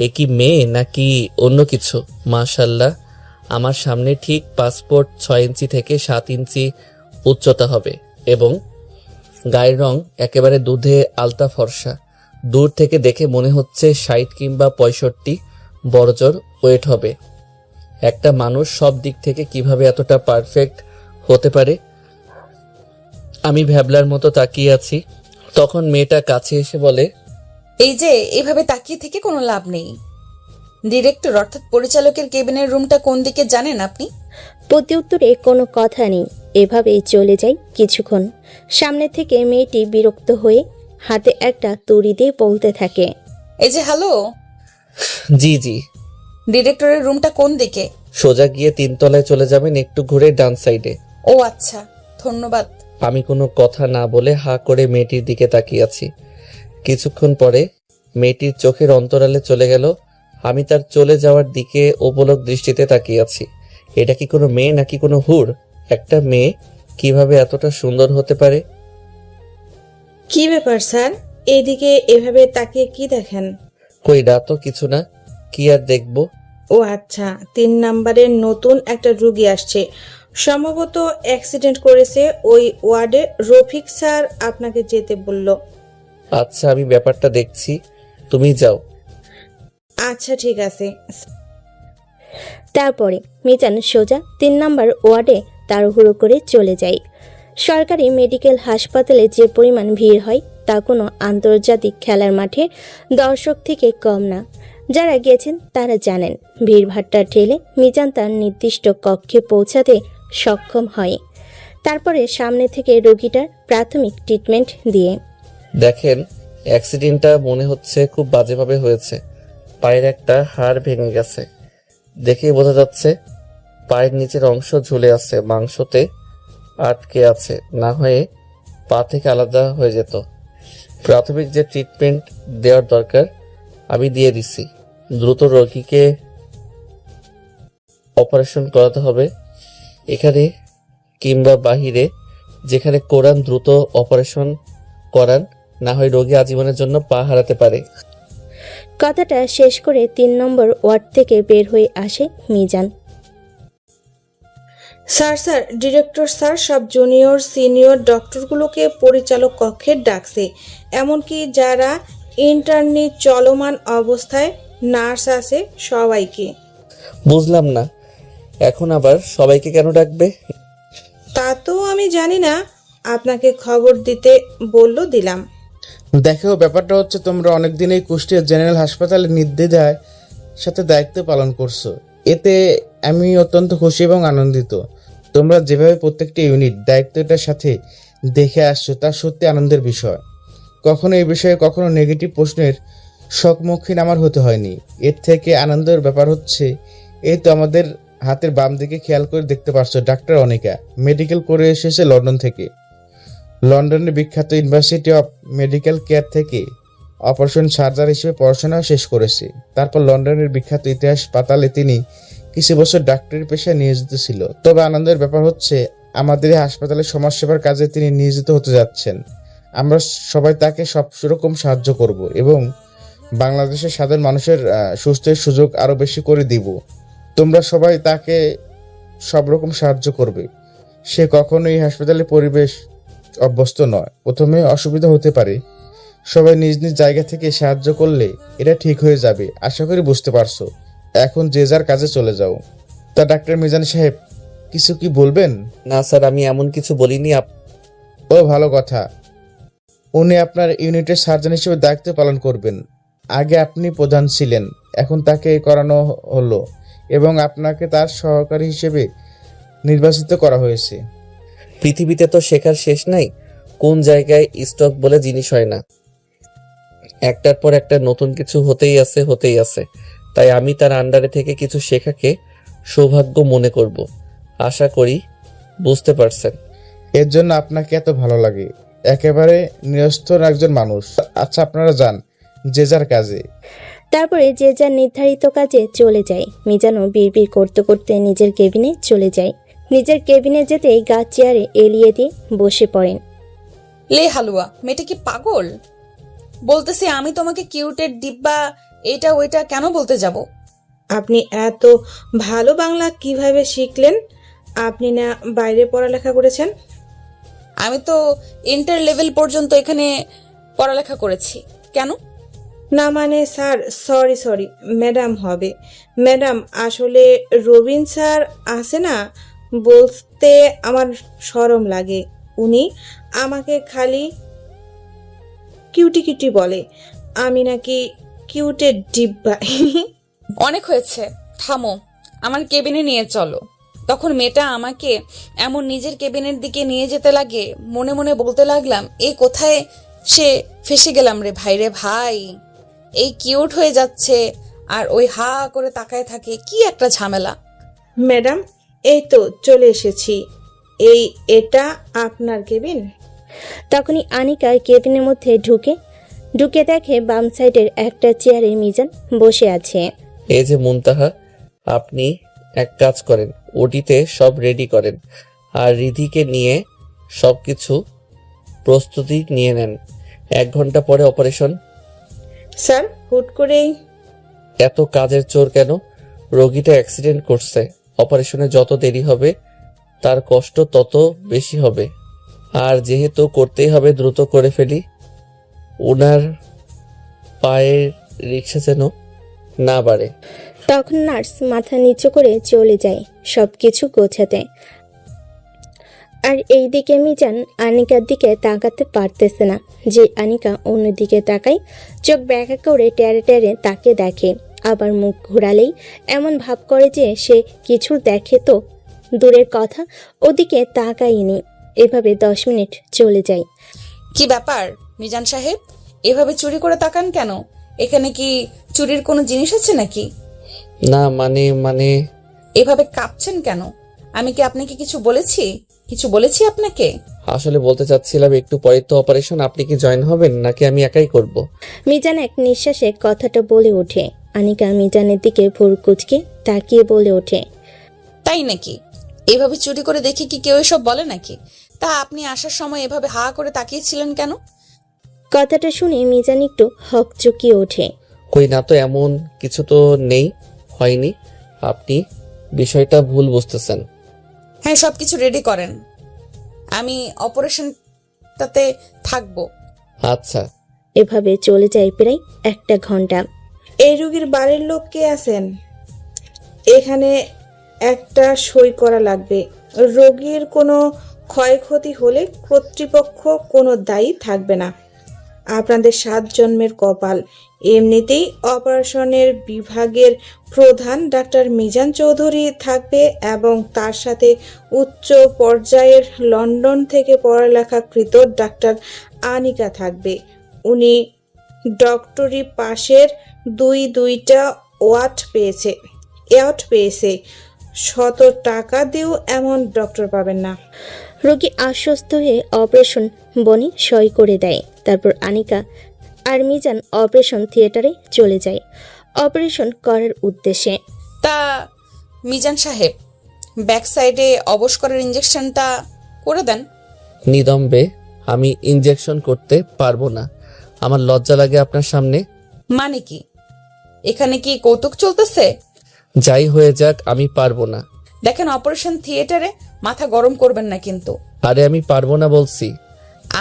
এ কি মেয়ে নাকি অন্য কিছু? মাশাল্লাহ, আমার সামনে ঠিক পাসপোর্ট 6 ইঞ্চি থেকে 7 ইঞ্চি উচ্চতা হবে এবং গায়ের রং একেবারে দুধে আলতা ফর্সা। দূর থেকে দেখে মনে হচ্ছে 60 কিংবা 65 বড়জোর ওয়েট হবে। একটা মানুষ সব দিক থেকে কিভাবে এতটা পারফেক্ট হতে পারে? আমি ভ্যাবলার মতো তাকিয়ে আছি। তখন মেয়েটা কাছে এসে বলে, এই যে এভাবে তাকিয়ে থেকে কোনো লাভ নেই। ডিরেক্টর অর্থাৎ পরিচালকের কেবিনের রুমটা কোন দিকে জানেন আপনি? প্রত্যুত্তরে কোনো কথা নেই। এভাবেই চলে যাই কিছুক্ষণ। সামনে থেকে মেয়েটি বিরক্ত হয়ে হাতে একটা তুড়ি দিয়ে বলতে থাকে, এই যে হ্যালো, জি জি। ডিরেক্টরের রুমটা কোন দিকে? সোজা গিয়ে 3 তলায় চলে যাবেন, একটু ঘুরে ডান সাইডে। ও আচ্ছা, ধন্যবাদ। আমি কোনো কথা না বলে হাঁ করে মেয়েটির দিকে তাকিয়ে আছি। কিছুক্ষণ পরে মেয়েটির চোখের অন্তরালে চলে গেল। আমি তার চলে যাওয়ার দিকে অপলক দৃষ্টিতে তাকিয়ে আছি। এটা কি কোনো মেয়ে নাকি কোনো হুর? একটা মেয়ে কিভাবে এতটা সুন্দর হতে পারে? কি ব্যাপার স্যার, এইদিকে এভাবে তাকিয়ে কি দেখেন? কই না তো, কিছু না। কি আর দেখবো? ও আচ্ছা, 3 নাম্বারের নতুন একটা রুগী আসছে, সম্ভবত অ্যাক্সিডেন্ট করেছে। ওই ওয়ার্ডে রফিক স্যার আপনাকে যেতে বলল। আচ্ছা, আমি ব্যাপারটা দেখছি, তুমি যাও। আচ্ছা ঠিক আছে। তারপরে মিজান সোজা 3 নম্বর ওয়ার্ডে তাড়াহুড়ো করে চলে যায়। সরকারি মেডিকেল হাসপাতালে যে পরিমাণ ভিড় হয় তা কোনো আন্তর্জাতিক খেলার মাঠে দর্শক থেকে কম না। যারা গেছেন তারা জানেন, ভিড়ভাট্টা ঠেলে মিজান তার নির্দিষ্ট কক্ষে পৌঁছাতে সক্ষম হয়। তারপরে সামনে থেকে রোগীটার প্রাথমিক ট্রিটমেন্ট দিয়ে, দেখেন, অ্যাক্সিডেন্টটা মনে হচ্ছে খুব বাজেভাবে হয়েছে। পায়ের একটা হাড় ভেঙে গেছে, দেখেই বোঝা যাচ্ছে। পায়ের নিচের অংশ ঝুলে আছে, মাংসতে আটকে আছে, না হয়ে পা থেকে আলাদা হয়ে যেত। প্রাথমিক যে ট্রিটমেন্ট দেওয়ার দরকার আমি দিয়ে দিছি। দ্রুত রোগীকে অপারেশন করাতে হবে। এখানে কিংবা বাহিরে যেখানে কোরান দ্রুত অপারেশন করান, না হয় রোগী আজীবনের জন্য পা হারাতে পারে। কথাটা শেষ করে 3 নম্বর ওয়ার্ড থেকে বের হয়ে আসে Mizan. Sir sir director sir সব জুনিয়র সিনিয়র ডক্টরগুলোকে পরিচালক কক্ষে ডাকছে, এমনকি যারা ইন্টার্নি চলমান অবস্থায় নার্স আছে সবাইকে। বুঝলাম না, এখন আবার সবাইকে কেন ডাকবে? তা তো আমি জানি না, আপনাকে খবর দিতে বলল দিলাম। দেখো, ব্যাপারটা হচ্ছে তোমরা অনেকদিন এই কুষ্টিয়া জেনারেল হাসপাতালে নির্দ্বিধায় সাথে দায়িত্ব পালন করছো। এতে আমি অত্যন্ত খুশি এবং আনন্দিত। তোমরা যেভাবে প্রত্যেকটি ইউনিট দায়িত্বটার সাথে দেখে আসছো তা সত্যি আনন্দের বিষয়। কখনো এই বিষয়ে কখনো নেগেটিভ প্রশ্নের সম্মুখীন আমার হতে হয়নি। এর থেকে আনন্দের ব্যাপার হচ্ছে, এই তো আমাদের হাতের বাম দিকে খেয়াল করে দেখতে পারছো, ডাক্তার অনিকা মেডিকেল করে এসেছে লন্ডন থেকে। লন্ডনের বিখ্যাত ইউনিভার্সিটি অফ মেডিকেল কেয়ার থেকে অপারেশন সার্জার হিসেবে পড়াশোনা শেষ করেছে। তারপর লন্ডনের বিখ্যাত ইতিহাস পাতালে তিনি কিছু বছর ডাক্তারি পেশায় নিয়োজিত ছিল। তবে আনন্দের ব্যাপার হচ্ছে, আমাদের এই হাসপাতালে সমাজসেবার কাজে তিনি নিয়োজিত হতে যাচ্ছেন। আমরা সবাই তাকে সব রকম সাহায্য করব এবং বাংলাদেশের সাধারণ মানুষের সুস্থের সুযোগ আরো বেশি করে দিব। তোমরা সবাই তাকে সব রকম সাহায্য করবে। সে কখনো এই হাসপাতালের পরিবেশ অভ্যস্ত নয়, প্রথমে অসুবিধা হতে পারে। সবাই নিজ নিজ জায়গা থেকে সাহায্য করলে এটা ঠিক হয়ে যাবে, আশা করি বুঝতে পারছো। এখন যে যার কাজে চলে যাও। তা ডাক্তার মিজান সাহেব, কিছু কি বলবেন? না স্যার, আমি এমন কিছু বলিনি। ও ভালো কথা। উনি আপনার ইউনিটের সার্জন হিসেবে দায়িত্ব পালন করবেন। আগে আপনি প্রধান ছিলেন, এখন তাকে করানো হলো এবং আপনাকে তার সহকারী হিসেবে নির্বাচিত করা হয়েছে। পৃথিবীতে তো শেখার শেষ নাই। কোন জায়গায় স্টক বলে জিনিস হয় না, একটার পর একটা নতুন কিছু হতেই আছে। তাই আমি তার আন্ডারে থেকে কিছু শেখাকে সৌভাগ্য মনে করব। আশা করি বুঝতে পারছেন। এর জন্য আপনাকে এত ভালো লাগে। একেবারে নিরস্তর একজন মানুষ। আচ্ছা, আপনারা যান যে যার কাজে। তারপরে যে যার নির্ধারিত কাজে চলে যায়। মিজানও বিড়বিড় করতে করতে নিজের কেবিনে চলে যায়। নিজের কেবিনে যেতেই গা চেয়ারে এলিয়ে দিয়ে বসে পড়েন। লে হালুয়া, মেয়েটা কি পাগল? বলতেছি আমি তোমাকে কিউটের ডিব্বা এটা ওইটা কেন বলতে যাব? আপনি এত ভালো বাংলা কিভাবে শিখলেন? আপনি না বাইরে পড়ালেখা করেছেন? আমি তো ইন্টার লেভেল পর্যন্ত এখানে পড়ালেখা করেছি। কেন? না মানে স্যার, সরি ম্যাডাম হবে। ম্যাডাম, আসলে রবিন স্যার আছে না, বলতে আমার শরম লাগে। উনি আমাকে খালি কিউটি কিউটি বলে। আমি নাকি কিউটের ডিব্বা। অনেক হয়েছে, থামো। আমার কেবিনে নিয়ে চলো। তখন মেয়েটা আমাকে এমন নিজের কেবিনের দিকে নিয়ে যেতে লাগে, মনে মনে বলতে লাগলাম, এই কোথায় সে ফেসে গেলাম রে ভাই, রে ভাই। এই কিউট হয়ে যাচ্ছে আর ওই হা করে তাকায় থাকে, কি একটা ঝামেলা। ম্যাডাম, এই তো চলে এসেছি। এটা আপনার কেবিন? তখনই আনিকা কেবিনের মধ্যে ঢুকে দেখে বাম সাইডের একটা চেয়ারে মিজান বসে আছে। এই যে মুনতাহা, আপনি এক কাজ করেন, ওটিতে সব রেডি করেন আর রিধিকে নিয়ে সবকিছু প্রস্তুতি নিয়ে নেন। 1 ঘন্টা পরে অপারেশন। স্যার, হুট করেই এত কাজের চোর কেন? রোগীটা অ্যাক্সিডেন্ট করছে, অপারেশনে যত দেরি হবে তার কষ্ট তত বেশি হবে। আর যেহেতু করতেই হবে, দ্রুত করে ফেলি। ওনার পায়ের রিক্সা যেন না বাড়ে। তখন নার্স মাথা নিচু করে চলে যায় সবকিছু গোছাতে। আর এইদিকে মিজান আনিকার দিকে তাকাতে পারতেছে না। যে আনিকা অন্যদিকে তাকায়, চোখ ব্যাকা করে টেরে টেরে তাকে দেখে, আবার মুখ ঘোরালেই এমন ভাব করে যে সে কিছু দেখে তো দূরের কথা, ওদিকে তাকায়নি। এভাবে 10 মিনিট চলে যায়। কি ব্যাপার মিজান সাহেব, এভাবে চুরি করে তাকান কেন? এখানে কি চুরির কোনো জিনিস আছে নাকি? না মানে এভাবে কাঁপছেন কেন? আমি কি আপনাকে কিছু বলেছি আপনাকে? আসলে বলতে চাচ্ছিলাম, একটু পরে তো অপারেশন, আপনি কি জয়েন হবেন নাকি আমি একাই করব? মিজান এক নিঃশ্বাসে কথাটা বলে ওঠে। আনিকা মিজানের দিকে ভুর কুচকে তাকিয়ে বলে ওঠে, তাই নাকি? এভাবে চুরি করে দেখে কি কেউ এসব বলে নাকি? তা আপনি আসার সময় এভাবে হা করে তাকিয়েছিলেন কেন? কথাটা শুনে মিজান একটু হকচকিয়ে ওঠে। কই না তো, এমন কিছু তো নেই, হয়নি। আপনি বিষয়টা ভুল বুঝতেছেন। হ্যাঁ, সবকিছু রেডি করেন, আমি অপারেশনটাতে থাকবো। আচ্ছা। এভাবে চলে যায় প্রায় 1 ঘন্টা। এই রোগীর বাড়ির লোক কে আছেন? এখানে একটা সই করা লাগবে। রোগীর কোনো ক্ষয়ক্ষতি হলে কর্তৃপক্ষ কোনো দায়ী থাকবে না। আপনাদের 7 জন্মের কপাল। এমনিতেই অপারেশনের বিভাগের প্রধান ডাক্তার মিজান চৌধুরী থাকবে এবং তার সাথে উচ্চ পর্যায়ের লন্ডন থেকে পড়ালেখাকৃত ডাক্তার আনিকা থাকবে। উনি ডক্টরি পাশের দুইটা ওয়াট পেয়েছে। 100 টাকা দিয়েও এমন ডক্টর পাবেন না। রোগী আশ্বস্ত হয়ে অপারেশন বনি সই করে দেয়। তারপর আনিকা আর মিজান অপারেশন থিয়েটারে চলে যায় অপারেশন করার উদ্দেশ্যে। তা মিজান সাহেব, ব্যাক সাইডে অবস্করের ইঞ্জেকশনটা করে দেন। নিদম্বে আমি ইনজেকশন করতে পারবো না, আমার লজ্জা লাগে আপনার সামনে। মানে কি, এখানে কি কৌতুক চলতেছে? যাই হয়ে যাক, আমি পারবো না। দেখেন, অপারেশন থিয়েটারে মাথা গরম করবেন না কিন্তু। আরে আমি পারবো না বলছি।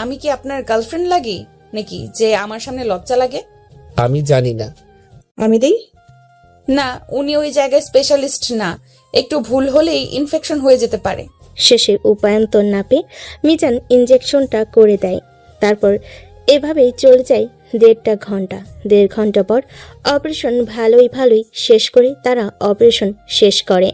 আমি কি আপনার গার্লফ্রেন্ড লাগি নাকি যে আমার সামনে লজ্জা লাগে? আমি জানি না। আমি দিই? না, উনি ওই জায়গায় স্পেশালিস্ট না, একটু ভুল হলেই ইনফেকশন হয়ে যেতে পারে। শেষে উপায়ন্তর না পেয়ে মিজান ইঞ্জেকশনটা করে দেয়। তারপর এভাবেই চলে যায় 1.5 ঘন্টা। 1.5 ঘন্টা পর অপারেশন ভালোই শেষ করে তারা অপারেশন শেষ করে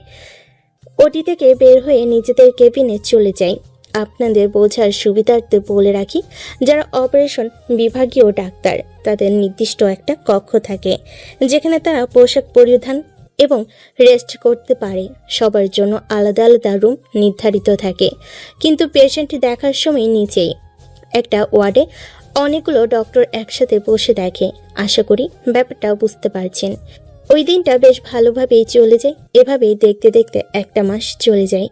ওটি থেকে বের হয়ে নিজেদের কেবিনে চলে যায়। আপনাদের বোঝার সুবিধার্থে বলে রাখি, যারা অপারেশন বিভাগীয় ডাক্তার তাদের নির্দিষ্ট একটা কক্ষ থাকে যেখানে তারা পোশাক পরিধান এবং রেস্ট করতে পারে। সবার জন্য আলাদা আলাদা রুম নির্ধারিত থাকে, কিন্তু পেশেন্ট দেখার সময় নিচেই একটা ওয়ার্ডে অনেকগুলো ডক্টর একসাথে বসে দেখে। আশা করি ব্যাপারটা বুঝতে পারছেন। ওই দিনটা বেশ ভালোভাবেই চলে যায়। এভাবেই দেখতে দেখতে 1 মাস চলে যায়।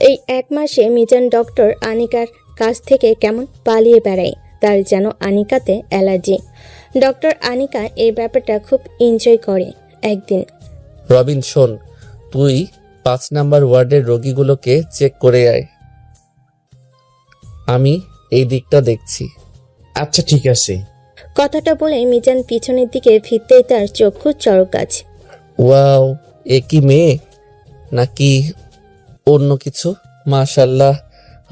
এই 1 মাসে মিজান ডক্টর আনিকার কাছ থেকে কেমন পালিয়ে বেড়ায়, তার যেন আনিকাতে অ্যালার্জি। ডক্টর আনিকা এই ব্যাপারটা খুব এনজয় করে। একদিন রবিন শোন, তুই 5 নাম্বার ওয়ার্ডের রোগীগুলোকে চেক করে আয়, আমি এই দিকটা দেখছি। আচ্ছা ঠিক আছে। কথাটা বলে মিজান পিছনের দিকে ফিরতেই তার চক্ষু চড়ক-গাছ। ওয়াও, এ কি মেয়ে নাকি অন্য কিছু? মাশাল্লাহ,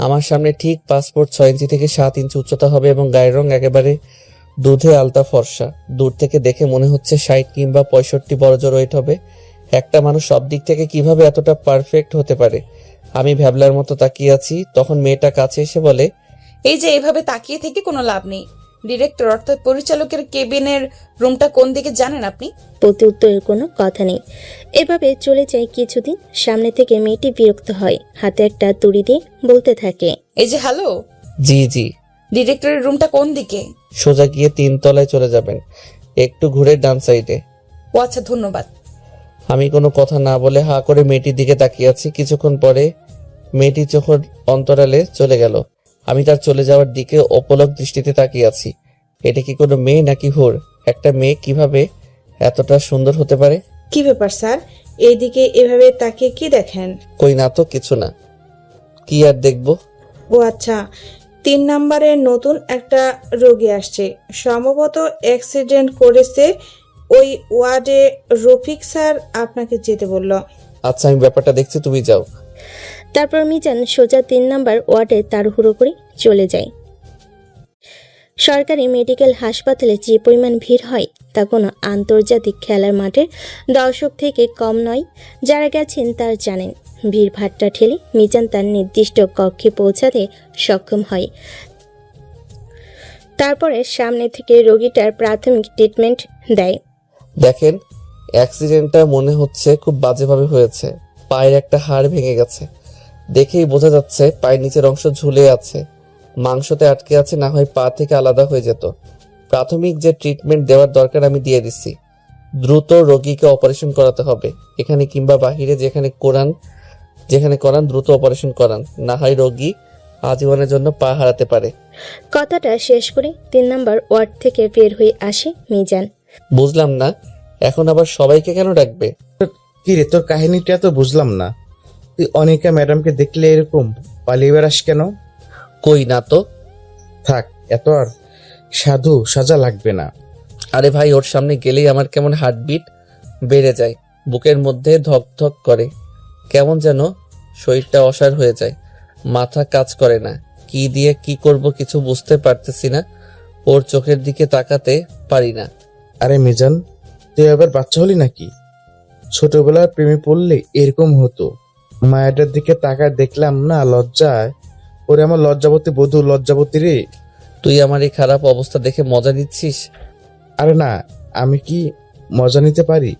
আমার সামনে ঠিক পাসপোর্ট 6 ইঞ্চি থেকে 7 ইঞ্চি উচ্চতা হবে এবং গায়ের রং একেবারে দুধে আলতা ফর্সা। দূর থেকে দেখে মনে হচ্ছে 60 কিংবা 65 বড়জোর ওয়েট হবে। একটা মানুষ সব দিক থেকে কিভাবে এতটা পারফেক্ট হতে পারে? আমি ভ্যাবলার মতো তাকিয়ে আছি, তখন মেয়েটা কাছে এসে বলে, এই যে এভাবে তাকিয়ে থেকে কোনো লাভ নেই। ডিরেক্টর অর্থাৎ পরিচালকের কেবিনের রুমটা কোন দিকে জানেন আপনি? প্রতি উত্তরের কোনো কথা নেই। এভাবে চলে যায় কিছুদিন। সামনে থেকে মেয়েটি বিরক্ত হয়, হাতে একটা তুড়ি দিয়ে বলতে থাকে, এই যে হ্যালো, জি জি। ডিরেক্টরের রুমটা কোন দিকে? সোজা গিয়ে 3 তলায় চলে যাবেন, একটু ঘুরে ডান সাইডে। ও আচ্ছা, ধন্যবাদ। আমি কোনো কথা না বলে হা করে মেয়েটির দিকে তাকিয়ে আছি। কিছুক্ষণ পরে মেয়েটি চোখের অন্তরালে চলে গেল। আমি তার চলে যাওয়ার দিকে অপলক দৃষ্টিতে তাকিয়ে আছি। এটা কি কোনো মেয়ে নাকি হুর? একটা মেয়ে কিভাবে এতটা সুন্দর হতে পারে? কি ব্যাপার স্যার, এইদিকে এভাবে তাকিয়ে কি দেখেন? কই না তো, কিছু না। কি আর দেখবো? ও আচ্ছা, 3 নাম্বারের নতুন একটা রোগী আসছে, সম্ভবত অ্যাক্সিডেন্ট করেছে। ওই ওয়ার্ডে রফিক স্যার আপনাকে যেতে বলল। আচ্ছা, আমি ব্যাপারটা দেখছি, তুমি যাও। তারপর মিজান সোজা 3 নাম্বার ওয়ার্ডে তাড়াহুড়ো করে চলে যায়। সরকারি মেডিকেল হাসপাতালে যে পরিমাণ ভিড় হয় তা কোনো আন্তর্জাতিক খেলার মাঠের দর্শক থেকে কম নয়। যারা গেছেন তারা জানেন। ভিড় ভাট্টা ঠেলে মিজান তার নির্দিষ্ট কক্ষে পৌঁছাতে সক্ষম হয়। তারপরে সামনে থেকে রোগীটার প্রাথমিক ট্রিটমেন্ট দেয়। দেখেন, অ্যাক্সিডেন্টটা মনে হচ্ছে খুব বাজেভাবে হয়েছে। পায়ের একটা হাড় ভেঙে গেছে, দেখেই বোঝা যাচ্ছে পায়ের নিচের অংশ ঝুলে আছে, মাংসতে আটকে আছে, না হয় পা থেকে আলাদা হয়ে যেত। প্রাথমিক যে ট্রিটমেন্ট দেওয়ার দরকার আমি দিয়ে দিচ্ছি। দ্রুত রোগীকে অপারেশন করাতে হবে, এখানে কিংবা বাহিরে যেখানে করান দ্রুত অপারেশন করান, না হয় রোগী আজীবনের জন্য পা হারাতে পারে। কথাটা শেষ করে 3 নাম্বার ওয়ার্ড থেকে বের হয়ে আসে মিজান। বুঝলাম না, এখন আবার সবাইকে কেন ডাকবে? কি রে, তোর কাহিনীটা তো বুঝলাম না। তুই অনিকা ম্যাডামকে দেখলে এরকম পালিয়ে বেড়াস কেন? কই না তো। থাক, এত আর সাজা লাগবে না। আরে ভাই, ওর সামনে গেলেই আমার কেমন হার্টবিট বেড়ে যায়, বুকের মধ্যে ধক ধক করে, কেমন যেন শরীরটা অসাড় হয়ে যায়, মাথা কাজ করে না, কি দিয়ে কি করব কিছু বুঝতে পারতেছি না, ওর চোখের দিকে তাকাতে পারি না। আরে মিজান, তুই আবার বাচ্চা হলি নাকি? ছোটবেলার প্রেমে পড়লে এরকম হতো। মায়ের দিকে তাকায় দেখলাম না, লজ্জায় ওরে আমার লজ্জাবতী বধূ, লজ্জাবতী রে। তুই আমার এই খারাপ অবস্থা দেখে মজা নিচ্ছিস? আরে না, আমি কি মজা নিতে পারি?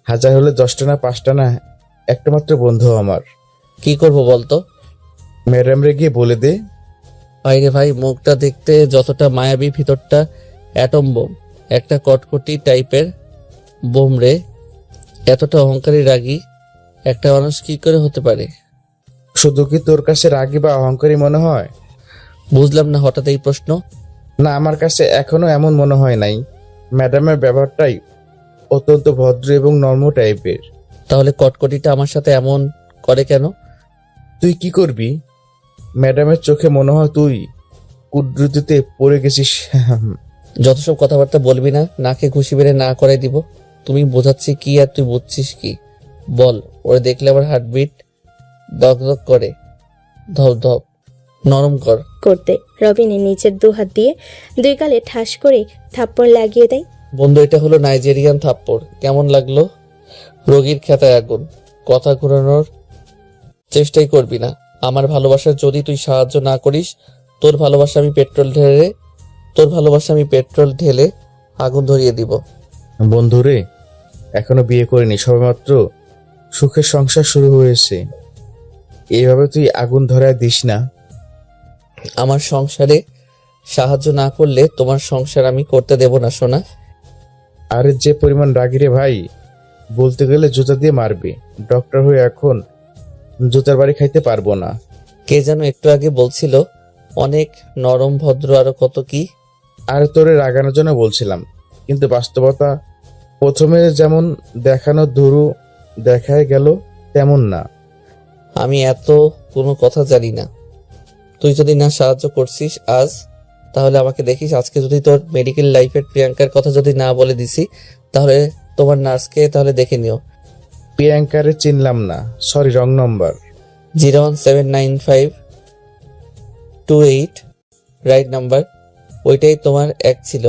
1000 হলে 10টা না 5টা না, একটা মাত্র বন্ধু আমার। কি করব বলতো? ম্যাডাম রে গিয়ে বলে দে। বাইরে ভাই, মুখটা দেখতে যতটা মায়াবী, ভিতরটা অ্যাটম বোম, একটা কটকটি টাইপের বোম রে। এতটা অহংকারী রাগী একটা মানুষ কি করে হতে পারে? শুধু কি তোর কাছে রাগী বা অহংকারী মনে হয়? বুঝলাম না হঠাৎ এই প্রশ্ন। না, আমার কাছে এখনো এমন মনে হয় নাই। ম্যাডামের ব্যবহারটাই অত্যন্ত ভদ্র এবং নর্ম টাইপের। তাহলে কটকটিটা আমার সাথে এমন করে কেন? তুই কি করবি? ম্যাডামের চোখে মনে হয় তুই কুদরতিতে পড়ে গেছিস। যত সব কথাবার্তা বলবি না, নাকে ঘুষি বেড়ে না করে দিব। তুমি বোঝাচ্ছি কি আর তুই বুঝছিস কি? বল, ওরে দেখলে আমার হার্টবিট দক দক করে, ধপ ধপ, নরম কর। করতে রবিনের নিচের 2 হাত দিয়ে 2 গালে ঠাস করে থাপ্পড় লাগিয়ে দেয়। বন্ধু, এটা হলো নাইজেরিয়ান থাপ্পড়, কেমন লাগলো? রোগীর খেতায় আগুন। কথা ঘুরানোর চেষ্টাই করবি না। আমার ভালোবাসার যদি তুই সাহায্য না করিস, তোর ভালোবাসা আমি পেট্রোল ঢেলে আগুন ধরিয়ে দিব। বন্ধুরে, এখনো বিয়ে করিনি, সবেমাত্র সুখের সংসার শুরু হয়েছে। এইভাবে তুই আগুন ধরায় দিস না। আমার সংসারে সাহায্য না করলে তোমার সংসার আমি করতে দেব না, সোনা। আর যে পরিমাণ রাগি রে ভাই, বলতে গেলে জুতা দিয়ে মারবে। ডক্টর হয়ে এখন জুতার বাড়ি খাইতে পারবো না। কে যেন একটু আগে বলছিল অনেক নরম, ভদ্র, আরো কত কি। আর তোরে রাগানোর জন্য বলছিলাম, কিন্তু বাস্তবতা প্রথমে যেমন দেখানো ধুরু দেখায় গেল তেমন না। আমি এত কোনো কথা জানি না। তুই যদি না সাহায্য করছিস আজ, তাহলে আমাকে দেখিস আজকে যদি তোর মেডিকেল লাইফের প্রিয়াঙ্কার কথা যদি না বলে দিছি, তাহলে তোমার নার্সকে তাহলে দেখে নিও। প্রিয়াঙ্কারে চিনলাম না, সরি, রং নম্বর। 0179528 রাইট নাম্বার। ওইটাই তোমার এক ছিল,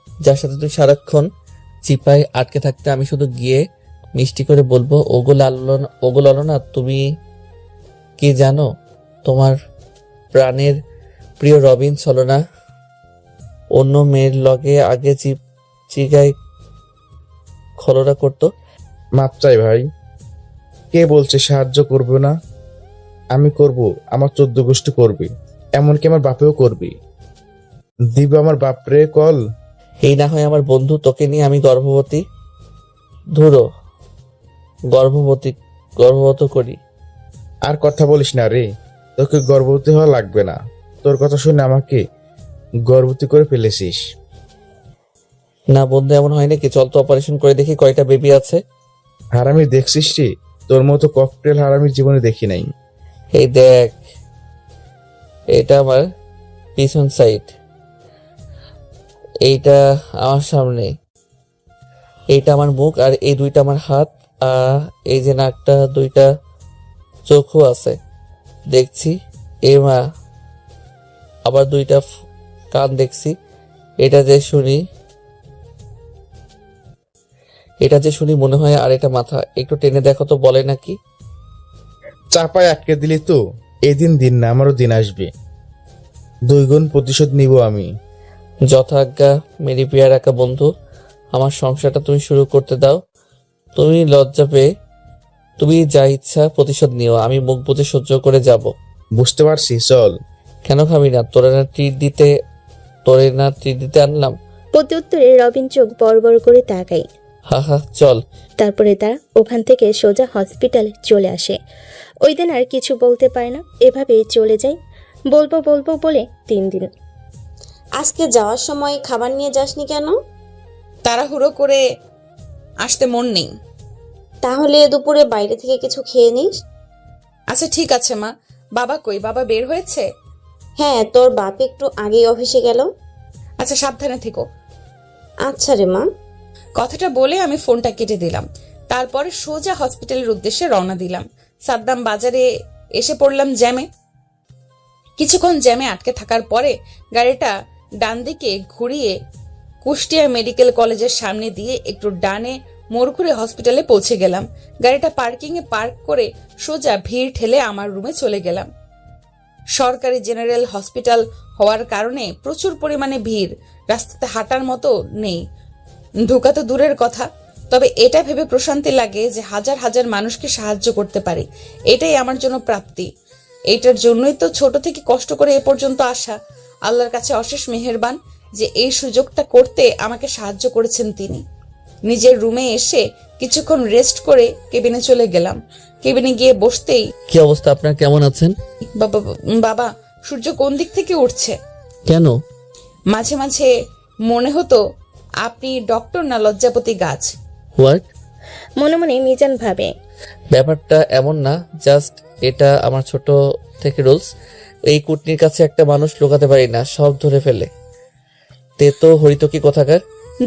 যার সাথে তুই সারাক্ষণ চিপায় আটকে থাকতে। আমি শুধু গিয়ে মিষ্টি করে বলবো, ওগো লালনা, তুমি কি জানো তোমার প্রাণের প্রিয় রবিন ছলনা অন্য মেয়ের লগে আগে চিগায় খলনা করতো। মাপ চাই ভাই, কে বলছে সাহায্য করবে না? আমি করব, আমার 14 গোষ্ঠী করবি, এমনকি আমার বাপেও করবি। দিব আমার বাপরে কল। এই না হয় আমার বন্ধু, তোকে নিয়ে আমি গর্ভবতী করি। আর কথা বলিস না রে, তোকে গর্ভবতী হওয়া লাগবে না। তোর কথা শুনে আমাকে গর্ভবতী করে ফেলেছিস। না বন্ধু, এমন হয় নাকি? চল তো অপারেশন করে দেখি কয়টা বেবি আছে। হারামি দেখছিস রে, তোর মতো ককটেল হারামির জীবনে দেখি নাই। এই দেখ, এটা আমার পিছন সাইড, এইটা আমার সামনে, এইটা আমার মুখ, আর এই দুইটা আমার হাত, আর এই যে নাকটা, দুইটা চোখও আছে দেখছি। এ মা, আবার দুইটা কান দেখছি। এটা যে শুনি মনে হয়, আর এটা মাথা। একটু টেনে দেখো তো, বলে নাকি? চাপায় আটকে দিলি তো, এদিন দিন না, আমারও দিন আসবে। 2 গুণ প্রতিশোধ নিব আমি। যথাজ্ঞা মেরি পিয়ার একা বন্ধু, আমার সংসারটা তুমি শুরু করতে দাও। তুমি লজ্জা পেয়ে তুমি যা ইচ্ছা প্রতিশোধ নিও, আমি মুখ বুজে সহ্য করে যাব। বুঝতে পারছি, চল। কেন খাবি না? তোরে না ট্রিট দিতে আনলাম। প্রত্যুত্তরে রবিন চোখ বড় বড় করে তাকায়। হা হা, চল। তারপরে তারা ওখান থেকে সোজা হসপিটালে চলে আসে। ওই দিন আর কিছু বলতে পারে না, এভাবেই চলে যায়। বলবো বলে 3 দিন। আজকে যাওয়ার সময় খাবার নিয়ে যাসনি কেন? তাড়াহুড়ো করে আসতে মন নেই। তাহলে দুপুরে বাইরে থেকে কিছু খেয়ে নিস। আচ্ছা ঠিক আছে মা। বাবা কই? বাবা বের হয়েছে? হ্যাঁ, তোর বাপ একটু আগেই অফিসে গেল। আচ্ছা, সাবধানে থেকো। আচ্ছা রে মা। কথাটা বলে আমি ফোনটা কেটে দিলাম। তারপরে সোজা হসপিটালের উদ্দেশ্যে রওনা দিলাম। সাদ্দাম বাজারে এসে পড়লাম জ্যামে। কিছুক্ষণ জ্যামে আটকে থাকার পরে গাড়িটা ডান দিকে ঘুরিয়ে কুষ্টিয়া মেডিকেল কলেজের সামনে দিয়ে একটু ডানে মোড় ঘুরে হসপিটালে পৌঁছে গেলাম। গাড়িটা পার্কিংয়ে পার্ক করে সোজা ভিড় ঠেলে আমার রুমে চলে গেলাম। সরকারি জেনারেল হসপিটাল হওয়ার কারণে প্রচুর পরিমাণে ভিড়, রাস্তাতে হাঁটার মতো নেই, ঢোকা তো দূরের কথা। তবে এটা ভেবে প্রশান্তি লাগে যে হাজার হাজার মানুষকে সাহায্য করতে পারি, এটাই আমার জন্য প্রাপ্তি। এইটার জন্যই তো ছোট থেকে কষ্ট করে এ পর্যন্ত আসা। আল্লাহর কাছে অশেষ মেহেরবান যে এই সুযোগটা করতে আমাকে সাহায্য করেছেন তিনি। নিজের রুমে এসে কিছুক্ষণ রেস্ট করে কেবিনে চলে গেলাম। কেবিনে গিয়ে বসতেই, কি অবস্থা আপনার? কেমন আছেন? বাবা, সূর্য কোন দিক থেকে উঠছে? কেন? মাঝে মাঝে মনে হতো আপনি ডক্টর না লজ্জাপতি গাছ। হোয়াট? মনে মনে মিজান ভাবে। ব্যাপারটা এমন না, জাস্ট এটা আমার ছোট থেকে রুলস। এই কুটনির কাছে একটা মানুষ লুকাতে পারি না, সব ধরে ফেলে। তে তো হরিতকি কোথাকার।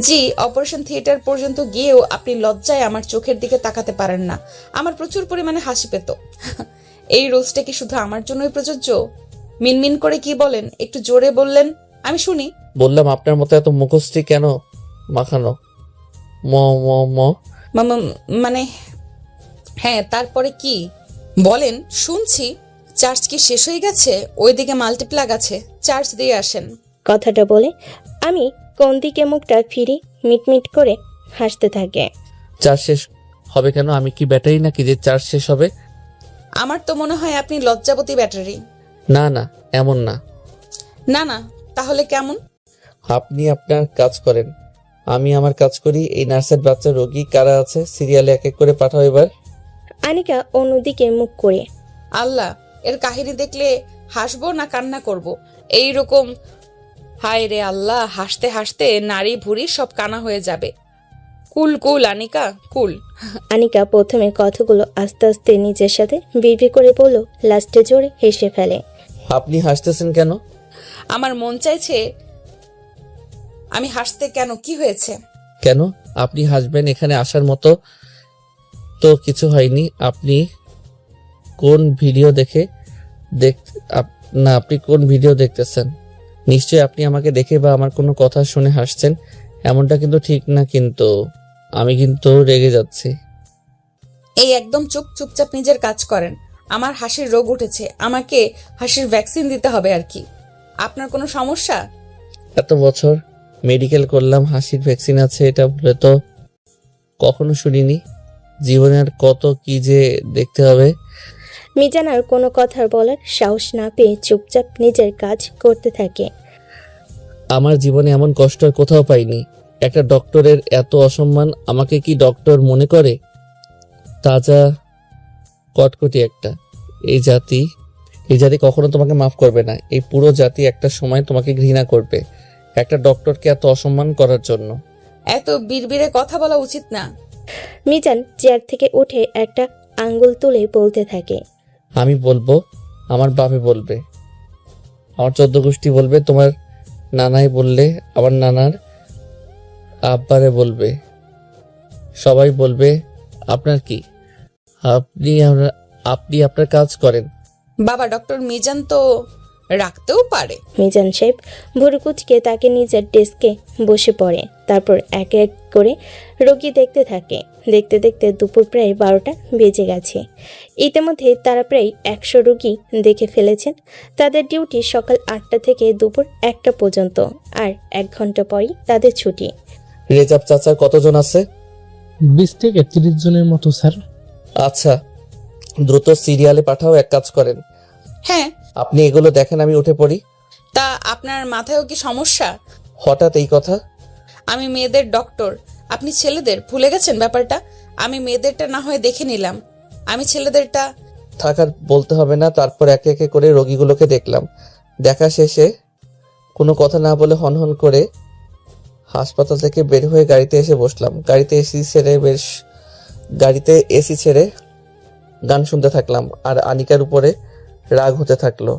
জি, অপারেশন থিয়েটার পর্যন্ত গিয়েও আপনি লজ্জায় আমার চোখের দিকে তাকাতে পারেন না। আমার প্রচুর পরিমাণে হাসি পেত। এই রোজটা কি শুধু আমার জন্যই প্রযোজ্য? মিনমিন করে কি বলেন? একটু জোরে বললেন, আমি শুনি। বললাম আপনার মতো এত মুখশ্রী কেন মাখানো? ম ম ম মানে হ্যাঁ, তারপরে কি বলেন? শুনছি। চার্জ কি শেষ হয়ে গেছে? ওইদিকে মাল্টিপ্লাগ আছে, চার্জ দিয়ে আসেন। কথাটা বলে আমি কোন দিকে মুখটা ফিরি মিটমিট করে হাসতে থাকে। চার্জ শেষ হবে কেন? আমি কি ব্যাটারি নাকি যে চার্জ শেষ হবে? আমার তো মনে হয় আপনি লজ্জাবতী ব্যাটারি। না না, এমন না। না, তাহলে কেমন? আপনি আপনার কাজ করেন, আমি আমার কাজ করি। এই নার্সের বাচ্চা রোগী কারা আছে সিরিয়ালে এক এক করে পাঠাও এবার। আনিকা অন্যদিকে মুখ করে। আল্লাহ, এর কাহিনী দেখলে হাসবো না কান্না করব? এইরকম হায় রে আল্লাহ, হাসতে হাসতে নারী ভুঁড়ি সব কানা হয়ে যাবে। কুল কুল আনিকা, কুল। আনিকা প্রথমে কথাগুলো আস্তে আস্তে নিজের সাথে বিড়বিড় করে বলল, লাস্টে জোরে হেসে ফেলে। আপনি হাসতেছেন কেন? আমার মন চাইছে। আমি হাসতে কেন, কি হয়েছে? কেন আপনি হাসবেন? এখানে আসার মতো তো কিছু হয়নি। আপনি কোন ভিডিও না, আপনি কোন ভিডিও দেখতেছেন? নিশ্চয়ই আপনি আমাকে দেখে বা আমার কোনো কথা শুনে হাসছেন। এমনটা কিন্তু ঠিক না, কিন্তু আমি কিন্তু রেগে যাচ্ছি। এই একদম চুপচাপ নিজের কাজ করেন। আমার হাসির রোগ উঠেছে, আমাকে হাসির ভ্যাকসিন দিতে হবে আর কি। আপনার কোনো সমস্যা? এত বছর মেডিকেল করলাম, হাসির ভ্যাকসিন আছে এটা বলে তো কখনো শুনিনি। জীবনে আর কত কি যে দেখতে হবে। মিজান আর কোনো কথা বলার সাহস না পেয়ে চুপচাপ নিজের কাজ করতে থাকে। আমার জীবনে এমন কষ্ট আর কোথাও পাইনি। একটা ডক্টরের এত অসম্মান, আমাকে কি ডক্টর মনে করে? তাজা কটকটি একটা। এই জাতি কখনো তোমাকে মাফ করবে না। এই পুরো জাতি একটা সময় তোমাকে ঘৃণা করবে একটা ডক্টরকে এত অসম্মান করার জন্য। এত বিড়বিড়ে কথা বলা উচিত না। মিজান চেয়ার থেকে উঠে একটা আঙ্গুল তুলে বলতে থাকে। আমি বলবো, আমার বাপে বলবে, আমার 14 গোষ্ঠী বলবে, তোমার নানাই বললে, আমার নানার আব্বারে বলবে, সবাই বলবে। আপনার কি? আপনি আপনার কাজ করেন। বাবা, ডক্টর মিজান তো রাখতেও পারে। মিজান সাহেব ভুরু কুচকে তাকে নিজের ডেস্কে বসে পড়ে। তারপর এক এক করে রোগী দেখতে থাকে। দেখতে দেখতে দুপুর প্রায় 12টা বেজে গেছে। ইতিমধ্যে তারা প্রায় 100 রোগী দেখে ফেলেছেন। তাদের ডিউটি সকাল 8টা থেকে দুপুর 1টা পর্যন্ত, আর 1 ঘন্টা পরই তাদের ছুটি। রেজাব চাচার কতজন আছে? 20 থেকে 30 জনের মতো স্যার। আচ্ছা, দ্রুত সিরিয়ালে পাঠাও। এক কাজ করেন, হ্যাঁ। আপনি এগুলো দেখেন, আমি উঠে পড়ি। তা আপনার মাথায়ও কি সমস্যা? হঠাৎ এই কথা? আমি মেয়েদের ডক্টর, আপনি ছেলেদের, ভুলে গেছেন ব্যাপারটা? আমি মেয়েদেরটা না হয় দেখে নিলাম, আমি ছেলেদেরটা। থাকার বলতে হবে না। তারপর একে একে করে রোগীগুলোকে দেখলাম। দেখা শেষে কোনো কথা না বলে হনহন করে হাসপাতাল থেকে বের হয়ে গাড়িতে এসে বসলাম। গাড়িতে এসি ছেড়ে গান শুনতে থাকলাম, আর আনিকার উপরে রাগ হতে থাকলো।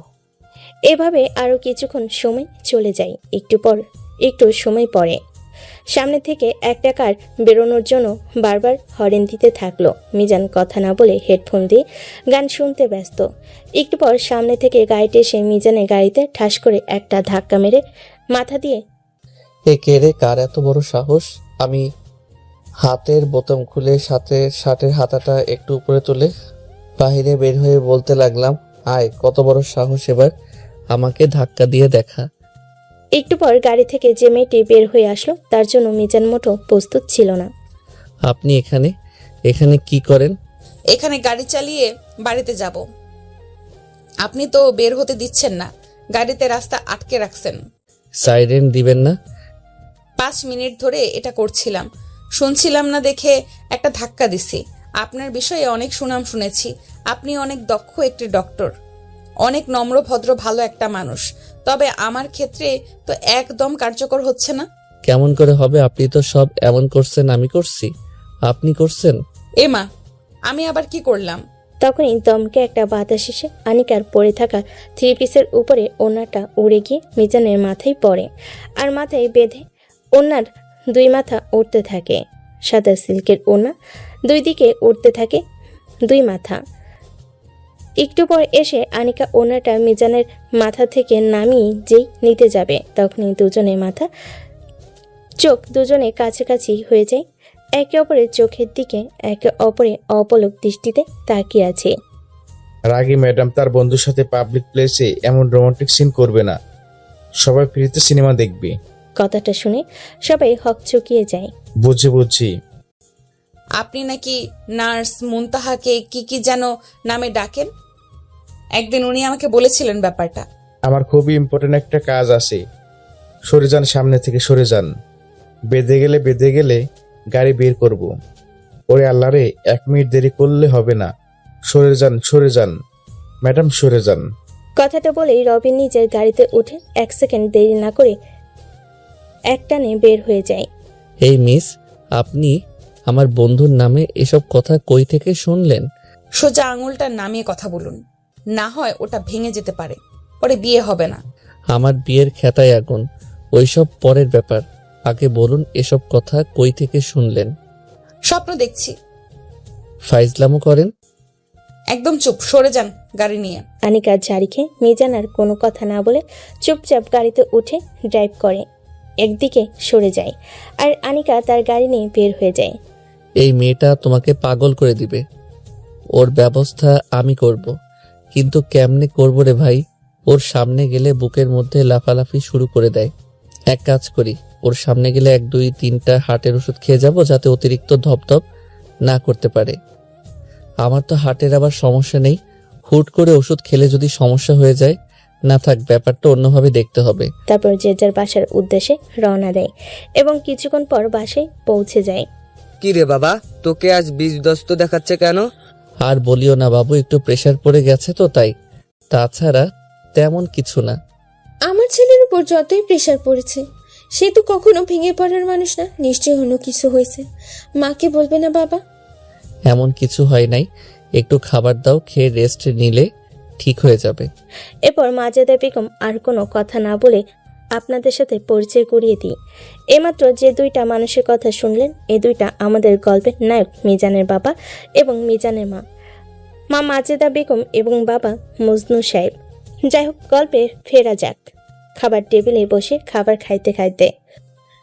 এভাবে আরো কিছুক্ষণ সময় চলে যায়। একটু সময় পরে সামনে থেকে একটা কার বেরোনোর জন্য বারবার হরেন দিতে থাকলো। মিজান কথা না বলে হেডফোন দিয়ে গান শুনতে ব্যস্ত। একটু পর সামনে থেকে গাড়িতে এসে মিজানের গাড়িতে ঠাস করে একটা ধাক্কা মেরে মাথা দিয়ে, এ কে রে? কার এত বড় সাহস? আমি হাতের বোতাম খুলে শার্টের হাতাটা একটু উপরে তুলে বাহিরে বের হয়ে বলতে লাগলাম, আয়, কত বড় সাহস এবার আমাকে ধাক্কা দিয়ে দেখা। একটু পর গাড়ি থেকে যে মেয়েটি বের হয়ে আসলো তার জন্য মিজান মোটো প্রস্তুত ছিল না। আপনি এখানে কি করেন? এখানে গাড়ি চালিয়ে বাড়িতে যাব। আপনি তো বের হতে দিচ্ছেন না, গাড়িতে রাস্তা আটকে রাখছেন। সাইরেন দিবেন না? 5 মিনিট ধরে এটা করছিলাম, শুনছিলাম না দেখে একটা ধাক্কা দিছি। আপনার বিষয়ে অনেক সুনাম শুনেছি। আপনি অনেক দক্ষ একটি ডক্টর, অনেক নম্র ভদ্র ভালো একটা মানুষ। তবে আমার ক্ষেত্রে তো একদম কার্যকর হচ্ছে না। কেমন করে হবে? আপনি তো সব এমন করছেন, আমি করছি, আপনি করছেন। এমা, আমি আবার কি করলাম? তখনই দমকে একটা বাতাস এসে আনিকার পরে থাকা 3 পিসের উপরে ওড়নাটা উড়ে গিয়ে মিজানের মাথায় পড়ে, আর মাথায় বেঁধে ওড়নার 2 মাথা উঠতে থাকে। সাদা সিল্কের ওড়না 2 দিকে উঠতে থাকে 2 মাথা। একটু পর এসে আনিকা ওড়নাটা মিজানের মাথা থেকে নামিয়ে যেই নিতে যাবে, তখনই চোখ দুজনে কাছাকাছি হয়ে যায়। একে অপরের চোখের দিকে একে অপরে অপলক দৃষ্টিতে তাকিয়ে আছে। রাগী ম্যাডাম তার বন্ধুর সাথে পাবলিক প্লেসে এমন রোমান্টিক সিন করবে না। সবাই ফ্রিতে সিনেমা দেখবে। কথাটা শুনে সবাই হকচকিয়ে যায়। বুঝছি। আপনি নাকি নার্স মুনতাহাকে কি যেন নামে ডাকেন? একদিন উনি আমাকে বলেছিলেন ব্যাপারটা। আমার খুবই ইম্পর্টেন্ট একটা কাজ আছে। সরে যান, সামনে থেকে সরে যান। বেঁধে গেলে গাড়ি বের করব। ওরে আল্লাহ রে, 1 মিনিট দেরি করলে হবে না। সরে যান ম্যাডাম, সরে যান। কথাটা বলেই রবিন নিজের গাড়িতে উঠে 1 সেকেন্ড দেরি না করে একটানে বের হয়ে যায়। এই মিস, আপনি আমার বন্ধুর নামে এসব কথা কই থেকে শুনলেন? সোজা আঙুলটা নামিয়ে কথা বলুন, না হয় ওটা ভেঙে যেতে পারে, পরে বিয়ে হবে না। আমার বিয়ের খেতায় আগুন, ওইসব পরের ব্যাপার। আগে বলুন এসব কথা কই থেকে শুনলেন? স্বপ্ন দেখছি। ফাইজলামো করেন? একদম চুপ, সরে যান গাড়ি নিয়ে। আনিকা ঝাড়ি খেয়ে মিজান আর কোনো কথা না বলে চুপচাপ গাড়িতে উঠে ড্রাইভ করে একদিকে সরে যায়, আর আনিকা তার গাড়ি নিয়ে বের হয়ে যায়। এই মেয়েটা তোমাকে পাগল করে দিবে, ওর ব্যবস্থা আমি করব। কিন্তু কেমনে করবো রে ভাই? ওর সামনে গেলে বুকের মধ্যে লাফালাফি শুরু করে দেয়। এক কাজ করি, ওর সামনে গেলে 1 2 3টা হার্টের ওষুধ খেয়ে যাব, যাতে অতিরিক্ত ধপধপ না করতে পারে। আমার তো হার্টের আবার সমস্যা নেই, হুট করে ওষুধ খেলে যদি সমস্যা হয়ে যায়, না থাক, ব্যাপারটা অন্যভাবে দেখতে হবে। তারপর যে যার বাসার উদ্দেশ্যে রওনা দেয় এবং কিছুক্ষণ পর বাসায় পৌঁছে যায়। কি রে বাবা, তোকে আজ বীজদস্ত দেখাচ্ছে কেন? আর বলিও না বাবু, একটু প্রেসার পড়ে গেছে তো তাই, তাছাড়া তেমন কিছু না। আমার ছেলের উপর যতই প্রেশার পড়েছে, সে তো কখনো ভেঙে পড়ার মানুষ না। নিশ্চয়ই অন্য কিছু হয়েছে, মাকে বলবে না বাবা? এমন কিছু হয় নাই, একটু খাবার দাও, খেয়ে রেস্ট নিলে ঠিক হয়ে যাবে। এরপর মাজেদা বেগম আর কোনো কথা না বলে আপনাদের সাথে পরিচয় করিয়ে দিই। এইমাত্র যে 2টা মানুষের কথা শুনলেন, এই 2টা আমাদের গল্পের নায়ক মিজানের বাবা এবং মিজানের মা, মা মাজেদা বেগম এবং বাবা মজনু সাহেব। যাই হোক, গল্পে ফেরা যাক। খাবার টেবিলে বসে খাবার খাইতে খাইতে,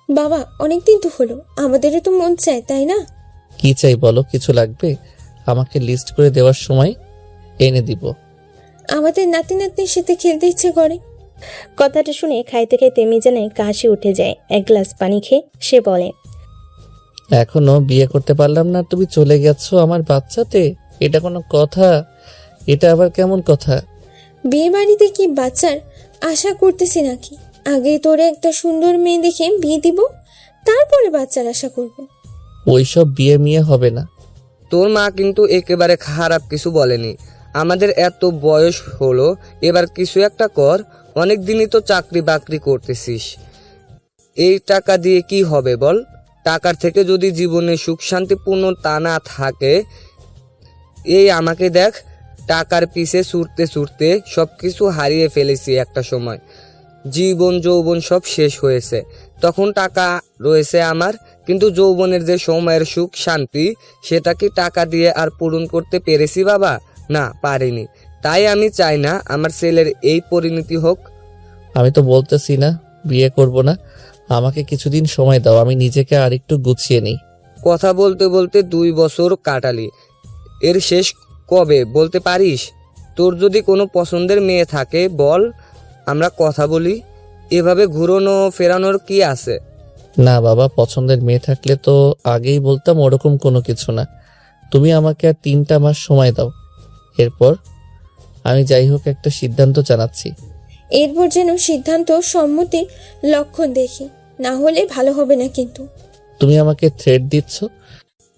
বাবা অনেকদিন তো হলো, আমাদেরও তো মন চায় তাই না? কি চাই বলো? কিছু লাগবে? আমাকে লিস্ট করে দেওয়ার সময় এনে দিব। আমাদের নাতি নাতনির সাথে খেলতে ইচ্ছে করে। কথাটা শুনে খাইতে খাইতে মিজানের কাশি উঠে যায়। 1 গ্লাস পানি খেয়ে সে বলে, এখনো বিয়ে করতে পারলাম না, তুমি চলে গেছো আমার বাচ্চাতে? এটা কোনো কথা? এটা আবার কেমন কথা? বিয়ে বাড়িতে কি বাচ্চার আশা করতেছি নাকি? আগে তোরে একটা সুন্দর মেয়ে দেখে বিয়ে দিব, তারপরে বাচ্চার আশা করব। ওইসব বিয়ে মিয়ে হবে না। তোর মা কিন্তু একেবারে খারাপ কিছু বলেনি। আমাদের এত বয়স হলো, এবার কিছু একটা কর। অনেক দিনই তো চাকরি বাকরি করতেছিস, এই টাকা দিয়ে কি হবে বল? টাকার থেকে যদি জীবনে সুখ শান্তিপূর্ণ তা না থাকে, এই আমাকে দেখ, টাকার পিছে ছুটতে ছুটতে সবকিছু হারিয়ে ফেলেছি। একটা সময় জীবন যৌবন সব শেষ হয়েছে, তখন টাকা রয়েছে আমার, কিন্তু যৌবনের যে সময়ের সুখ শান্তি, সেটা কি টাকা দিয়ে আর পূরণ করতে পেরেছি বাবা? না, পারিনি। তাই আমি চাই না আমার ছেলের এই পরিণতি হোক। আমি তো বলতেছি না বিয়ে করব না, আমাকে কিছুদিন সময় দাও, আমি নিজেকে আর একটু গুছিয়ে নিই। কথা বলতে বলতে 2 বছর কাটালি, এর শেষ কবে বলতে পারিস? তোর যদি কোনো পছন্দের মেয়ে থাকে বল, আমরা কথা বলি। এভাবে ঘুরোনো ফেরানোর কি আছে? না বাবা, পছন্দের মেয়ে থাকলে তো আগেই বলতাম, ওরকম কোনো কিছু না। তুমি আমাকে আর 3টা মাস সময় দাও, এরপর আমি যাই হোক একটা সিদ্ধান্ত জানাচ্ছি। এরপর যেন সিদ্ধান্ত সম্মতির লক্ষণ দেখি, না হলে ভালো হবে না কিন্তু। তুমি আমাকে থ্রেট দিচ্ছ?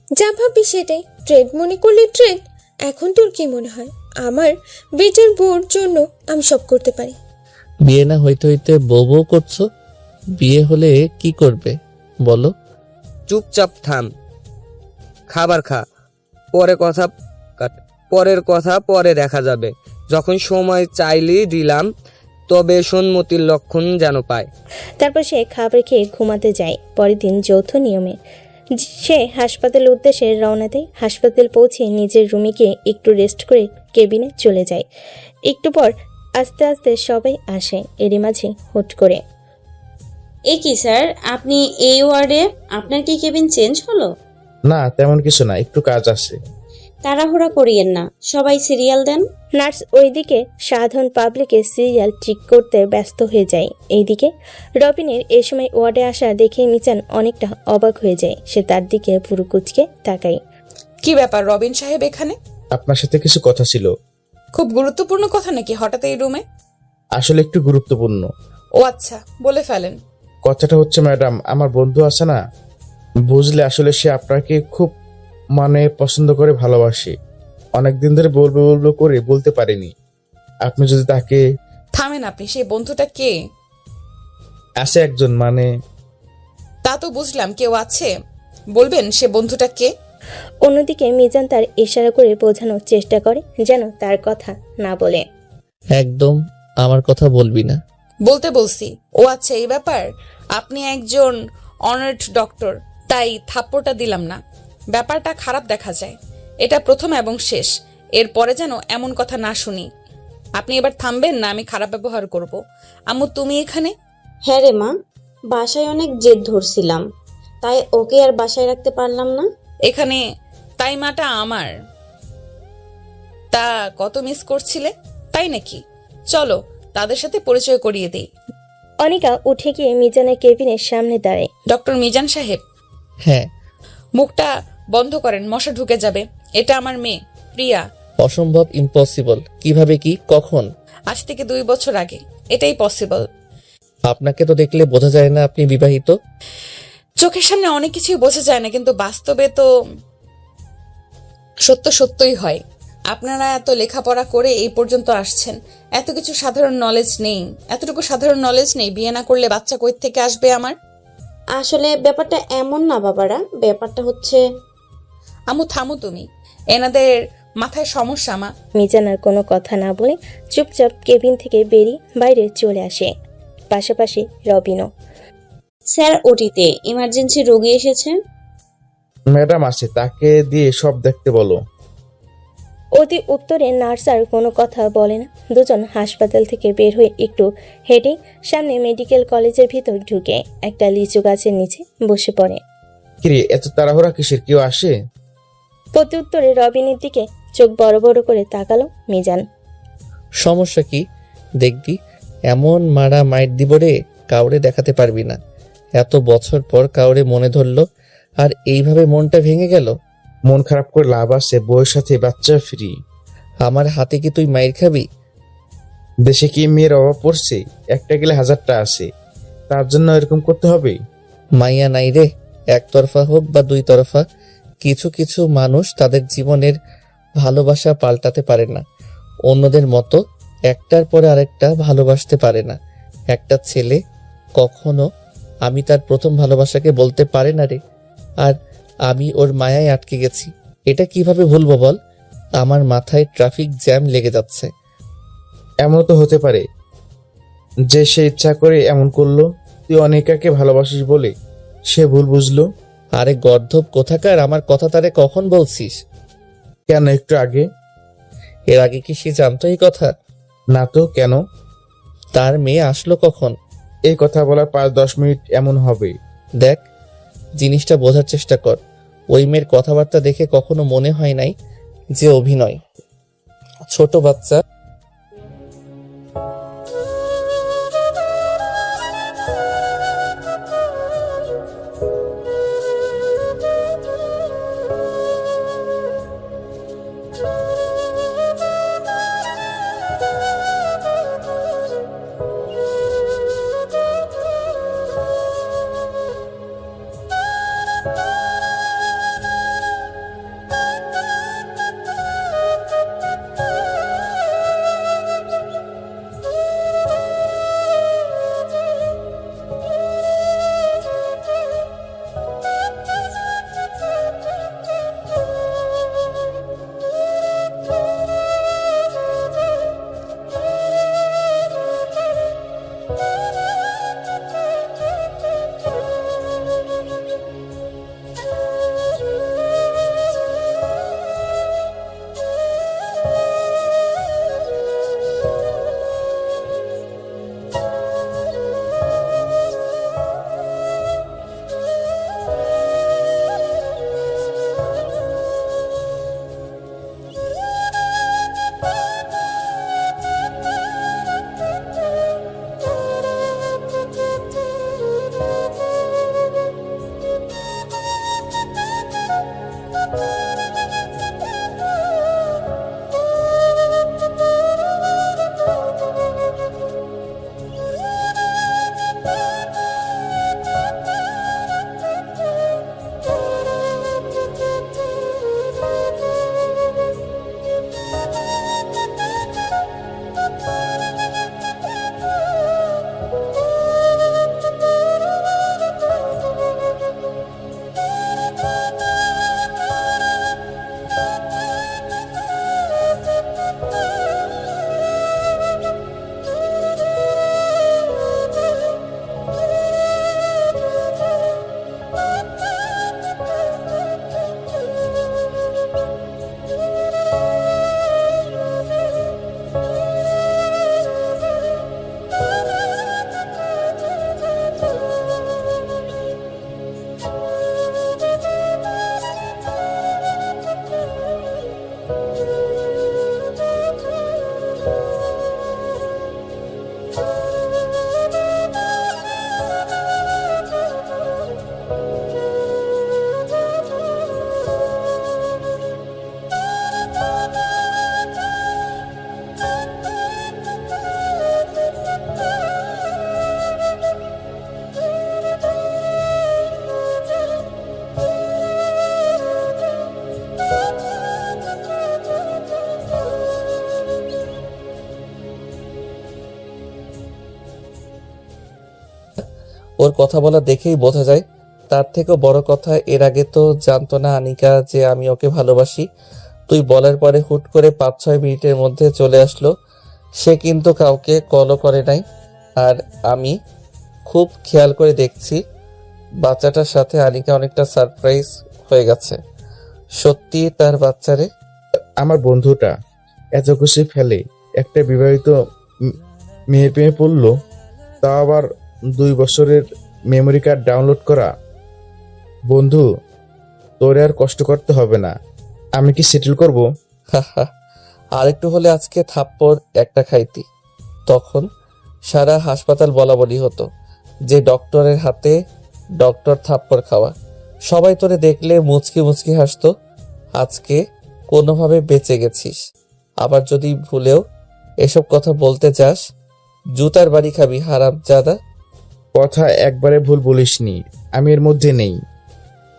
যা ভাববি সেটাই। ট্রেড মনে করলে ট্রেড। এখন তোর কি মনে হয় আমার বেটার বউর জন্য আমি সব করতে পারি? বিয়ে না হইতে হইতে বউ বউ করছো, বিয়ে হলে কি করবে বলো? চুপচাপ থাম, খাবার খা, পরের কথা পরে দেখা যাবে। যখন সময় চাইলেই দিলাম, তবে সম্মতির লক্ষণ যেন পায়। তারপর সে খাবার খেয়ে ঘুমাতে যায়। পরের দিন যৌথ নিয়মে সে হাসপাতালের উদ্দেশ্যে রওনা দেয়। হাসপাতাল পৌঁছে নিজের রুমে গিয়ে একটু রেস্ট করে কেবিনে চলে যায়। একটু পর আস্তে আস্তে সবাই আসে। এরই মাঝে হুট করে, এ কি স্যার, আপনি এই ওয়ার্ডে? আপনার কি কেবিন চেঞ্জ হলো? না, তেমন কিছু না, একটু কাজ আছে। তাড়াহুড়া করিয়েন না, সবাই সিরিয়াল দেন। নার্স ওইদিকে সাধারণ পাবলিকের সিরিয়াল ঠিক করতে ব্যস্ত হয়ে যায়। এইদিকে রবিনের এই সময় ওয়ার্ডে আসা দেখে মিজান অনেকটা অবাক হয়ে যায়। সে তার দিকে পুরো কুচকে তাকায়। কি ব্যাপার রবিন সাহেব এখানে? আপনার সাথে কিছু কথা ছিল। খুব গুরুত্বপূর্ণ কথা নাকি হঠাৎ এই রুমে? আসলে একটু গুরুত্বপূর্ণ। ও আচ্ছা, বলে ফেলেন। কথাটা হচ্ছে ম্যাডাম, আমার বন্ধু আছে না, বুঝলে আসলে সে আপনাকে খুব পছন্দ করে, ভালোবাসে। অনেকদিন ধরে বলবো বলবো করে বলতে পারিনি। আপনি যদি তাকে থামেন আপনি, সেই বন্ধুটা কে? আসে একজন, মানে তা তো বুঝলাম, কেউ আছে, বলবেন সে বন্ধুটা কে? অন্যদিকে মিজান তার ইশারা করে বোঝানোর চেষ্টা করে যেন তার কথা না বলে। একদম আমার কথা বলবি না। বলতে বলছি। ও আচ্ছা, এই ব্যাপার। আপনি একজন অনার্ড ডক্টর, তাই থাপ্পড়টা দিলাম না। ব্যাপারটা খারাপ দেখা যায়। এটা প্রথম এবং শেষ, এরপরে যেন এমন কথা না শুনি। আপনি এবার থামবেন না, আমি খারাপ ব্যবহার করব। আম্মু তুমি এখানে? হ্যাঁ রে মা, বাসায় অনেক জেদ ধরছিলাম, তাই ওকে আর বাসায় রাখতে পারলাম না। এখানে তাই মাটা আমার। তা কত মিস করছিলে, তাই নাকি? চলো তাদের সাথে পরিচয় করিয়ে দেই। অনিকা উঠে গিয়ে মিজানের কেবিনের সামনে দাঁড়ায়। ডক্টর মিজান সাহেব, হ্যাঁ। মুখটা বন্ধ করেন, মশা ঢুকে যাবে। এটা আমার মেয়ে প্রিয়া। অসম্ভব, ইম্পসিবল। কিভাবে, কি, কখন? আজ থেকে 2 বছর আগে। এটাই পসিবল। আপনাকে তো দেখলে বোঝা যায় না আপনি বিবাহিত। চোখের সামনে অনেক কিছুই বোঝা যায় না, কিন্তু বাস্তবে তো সত্য সত্যই হয়। আপনারা এত লেখাপড়া করে এই পর্যন্ত আসছেন, এত কিছু সাধারণ নলেজ নেই। এতটুকু সাধারণ নলেজ নেই, বিয়ে না করলে বাচ্চা কই থেকে আসবে আমার? আসলে ব্যাপারটা এমন না বাবারা, ব্যাপারটা হচ্ছে। আম্মু থামো তুমি, এনাদের মাথায় সমস্যা। মা মিজান আর কোনো কথা না বলে চুপচাপ কেবিন থেকে বেরিয়ে বাইরে চলে আসে। পাশাপাশি রবিনও। স্যার, ওটিতে ইমার্জেন্সি রোগী এসেছে। ম্যাডাম আসে, তাকে দিয়ে সব দেখতে বলো। অতি উত্তরে নার্স আর কোনো কথা বলে না। দুজন হাসপাতাল থেকে বের হয়ে একটু হেঁটে সামনে মেডিকেল কলেজের ভিতর ঢুকে একটা লিচু গাছের নিচে বসে পড়ে। কিরে, এত তাড়াহুড়া কিসের? কেউ আসে? প্রতি উত্তরে রবিনের দিকে চোখ বড় বড় করে তাকালো মিজান। সমস্যা কি দেখবি? এমন মারা মাইট দিব রে, কাউরে দেখাতে পারবি না। এত বছর পর কাউরে মনে ধরলো, আর এইভাবে মনটা ভেঙে গেল। মন খারাপ করে লাভ আছে? বউয়ের সাথে বাচ্চা ফ্রি। আমার হাতে কি তুই মাইর খাবি? দেশে কি মেয়ের অভাব পড়ছে? একটা গেলে 1000টা আসে, তার জন্য এরকম করতে হবে? মাইয়া নাই রে, একতরফা হোক বা 2 তরফা। কিছু কিছু মানুষ তাদের জীবনের ভালোবাসা পাল্টাতে পারে না, অন্যদের মতো একটার পরে আরেকটা ভালোবাসতে পারে না। একটা ছেলে কখনো আমি তার প্রথম ভালোবাসাকে বলতে পারে না রে, আর আমি ওর মায়ায় আটকে গেছি। এটা কিভাবে ভুলবো বল? আমার মাথায় ট্রাফিক জ্যাম লেগে যাচ্ছে। এমন তো হতে পারে যে সে ইচ্ছা করে এমন করলো, তুই অনিকাকে ভালোবাসিস বলে সে ভুল বুঝলো। আরে গর্ধব কোথাকার, আমার কথা তারে কখন বলছিস? কেন, একটু আগে? এর আগে কি সে জানতো এই কথা? না তো, কেন? তার মেয়ে আসলো কখন? এই কথা বলার 5-10 মিনিট এমন হবে। দেখ, জিনিসটা বোঝার চেষ্টা কর। ওই মেয়ের কথাবার্তা দেখে কখনো মনে হয় নাই যে অভিনয়। ছোট বাচ্চা। ওর কথা বলা দেখেই বোঝা যায়। তার থেকেও বড় কথা, এর আগে তো জানতো না আনিকা যে আমি ওকে ভালোবাসি। তুই বলার পরে হুট করে 5-6 মিনিটের মধ্যে চলে আসলো। সে কিন্তু কাউকে কলও করে নাই। আর আমি খুব খেয়াল করে দেখছি বাচ্চাটার সাথে আনিকা অনেকটা সারপ্রাইজ হয়ে গেছে। সত্যি তার বাচ্চারে। আমার বন্ধুটা এত খুশি ফেলে একটা বিবাহিত মেয়ের প্রেমে পড়লো, তাও আবার 2 বছরের মেমোরি কার্ড ডাউনলোড করা। বন্ধু, তোর আর কষ্ট করতে হবে না, আমি কি সেটেল করব? আর একটু হলে আজকে থাপ্পড় একটা খাইতি। তখন সারা হাসপাতাল বলাবলি হতো যে ডক্টরের হাতে ডক্টর থাপ্পড় খাওয়া। সবাই তোরে দেখলে মুচকি মুচকি হাসতো। আজকে কোনোভাবে বেঁচে গেছিস। আবার যদি ভুলেও এসব কথা বলতে চাস, জুতার বাড়ি খাবি হারামজাদা। কথা একবারে ভুল বলিসনি, আমি এর মধ্যে নেই।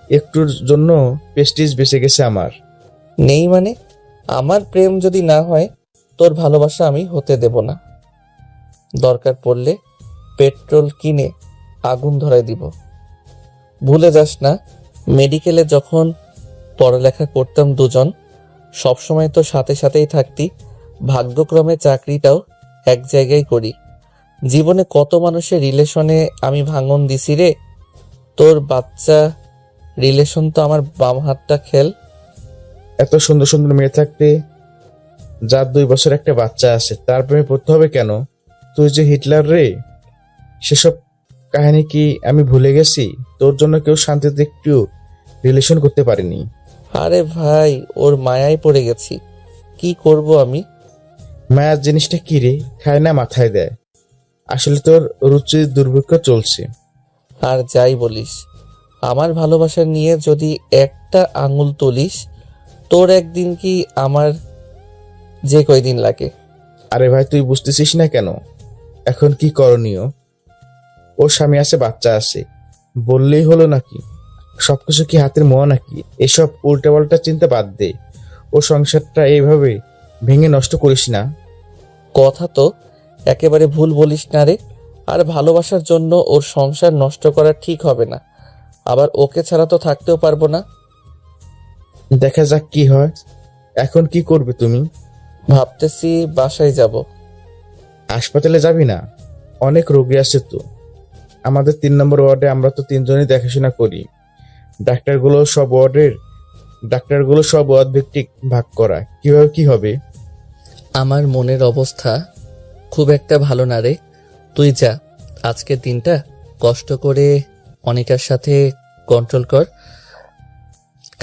একটুর জন্য প্রেস্টিজ বেঁচে গেছে আমার। নেই মানে? আমার প্রেম যদি না হয়, তোর ভালোবাসা আমি হতে দেব না। দরকার পড়লে পেট্রোল কিনে আগুন ধরায় দিব। ভুলে যাস না, মেডিকেলে যখন পড়ালেখা করতাম দুজন, সবসময় তো সাথে সাথেই থাকতি। ভাগ্যক্রমে চাকরিটাও এক জায়গায় করি। জীবনে কত মানুষের রিলেশনে আমি ভাঙন দিছি রে। তোর বাচ্চা রিলেশন তো আমার বাম হাতটা খেল। এত সুন্দর সুন্দর মেয়ে থাকতে, যার 2 বছর একটা বাচ্চা আছে, তার প্রেমে পড়তে হবে কেন? তুই যে হিটলার রে, সেসব কাহিনী কি আমি ভুলে গেছি? তোর জন্য কেউ শান্তিতে একটু রিলেশন করতে পারেনি। আরে ভাই, ওর মায়ায় পড়ে গেছি। কি করব আমি? মায়ার জিনিসটা কি রে, খায় না মাথায় দেয়। আসলে তোর রুচি দুর্ভিক্ষ চলছে। আর যাই বলিস, আমার ভালোবাসা নিয়ে যদি একটা আঙুল তুলিস, তোর একদিন কি আমার যে কয়দিন লাগে। আরে ভাই, তুই বুঝতেছিস না কেন? এখন কি করণীয়? ওর স্বামী আছে, বাচ্চা আছে, বললেই হলো নাকি? সবকিছু কি হাতের মোয়া নাকি? এসব উল্টাপাল্টা চিন্তা বাদ দে। ও সংসারটা এইভাবে ভেঙে নষ্ট করিস না। কথা তো একেবারে ভুল বলিস না রে। আর ভালোবাসার জন্য ওর সংসার নষ্ট করা ঠিক হবে না। আবার ওকে ছাড়া তো থাকতেও পারবো না। দেখা যাক কি হয়। এখন কি করবে তুমি? ভাবতেছি বাসায় যাব। হাসপাতালে যাবি না? অনেক রোগী আছে তো। আমাদের 3 নম্বর ওয়ার্ডে আমরা তো 3 জনই দেখাশোনা করি। ডাক্তারগুলো সব ওয়ার্ড ভিত্তিক ভাগ করা। কিভাবে কি হবে? আমার মনের অবস্থা খুব একটা ভালো না রে। তুই যা, আজকের দিনটা কষ্ট করে অনিকার সাথে কন্ট্রোল কর।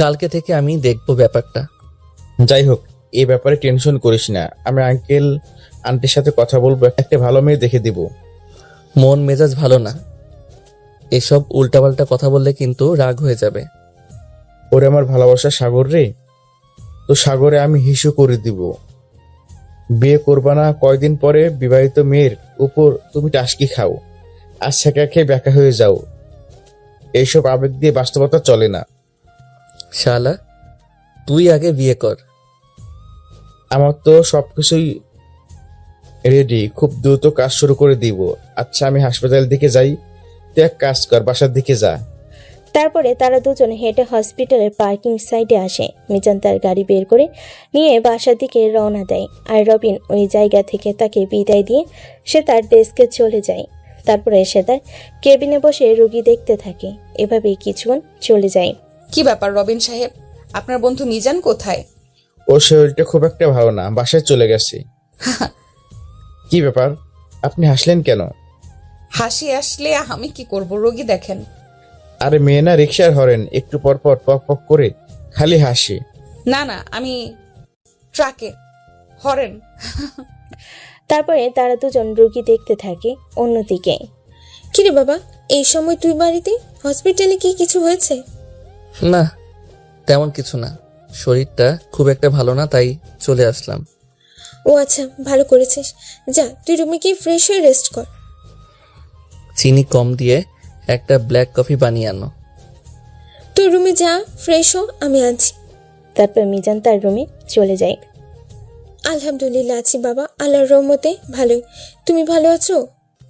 কালকে থেকে আমি দেখব ব্যাপারটা। যাই হোক, এই ব্যাপারে টেনশন করিস না। আমি আঙ্কেল আন্টির সাথে কথা বলবো, একটা ভালো মেয়ে দেখে দিব। মন মেজাজ ভালো না, এসব উল্টাপাল্টা কথা বললে কিন্তু রাগ হয়ে যাবে। ওরে আমার ভালোবাসা সাগর রে, তো সাগরে আমি হিসু করে দিব। বিয়ে করবা না, কয়দিন পরে বিবাহিত মেয়ের উপর তুমি টাসকি খাও আর ছেঁকা খেয়ে ব্যাকা হয়ে যাও। এইসব আবেগ দিয়ে বাস্তবতা চলে না। শালা, তুই আগে বিয়ে কর। আমার তো সবকিছুই রেডি, খুব দ্রুত কাজ শুরু করে দিব। আচ্ছা, আমি হাসপাতালের দিকে যাই, তুই এক কাজ কর, বাসার দিকে যা। তারপরে তারা দুজন হেঁটে হসপিটালের পার্কিং সাইডে আসে। মিজান তার গাড়ি বের করে নিয়ে বাসার দিকে রওনা দেয়, আর রবিন ওই জায়গা থেকে তাকে বিদায় দিয়ে সে তার ডেস্কে চলে যায়। তারপরে সে তার কেবিনে বসে রোগী দেখতে থাকে। এভাবেই কিছুক্ষণ চলে যায়। কি ব্যাপার রবিন সাহেব, আপনার বন্ধু মিজান কোথায়? ওর শরীরটা খুব একটা ভালো না, বাসায় চলে গেছে। কি ব্যাপার, আপনি হাসলেন কেন? হাসি আসলে আমি কি করব, রোগী দেখেন। আরে মেয়ে না, রিক্সার হরেন একটু পর পর পক পক করে খালি হাসি। না না, আমি ট্রাকে হরেন। তারপরে তারা দুজন রোগী দেখতে থাকে। অন্যদিকে কিরে বাবা, এই সময় তুই বাড়িতে? হসপিটালে কি কিছু হয়েছে? না, তেমন কিছু না। শরীরটা খুব একটা ভালো না, তাই চলে আসলাম। ও আচ্ছা, ভালো করেছিস। যা, তুই রুমে গিয়ে ফ্রেশ হয়ে রেস্ট কর। চিনি কম দিয়ে একটা ব্ল্যাক কফি বানিয়ে আনো। তুই রুমে যা, ফ্রেশ হ, আমি আছি। তারপর মিজান তার রুমে চলে যায়। আলহামদুলিল্লাহ আছি বাবা, আল্লাহর রহমতে ভালোই। তুমি ভালো আছো?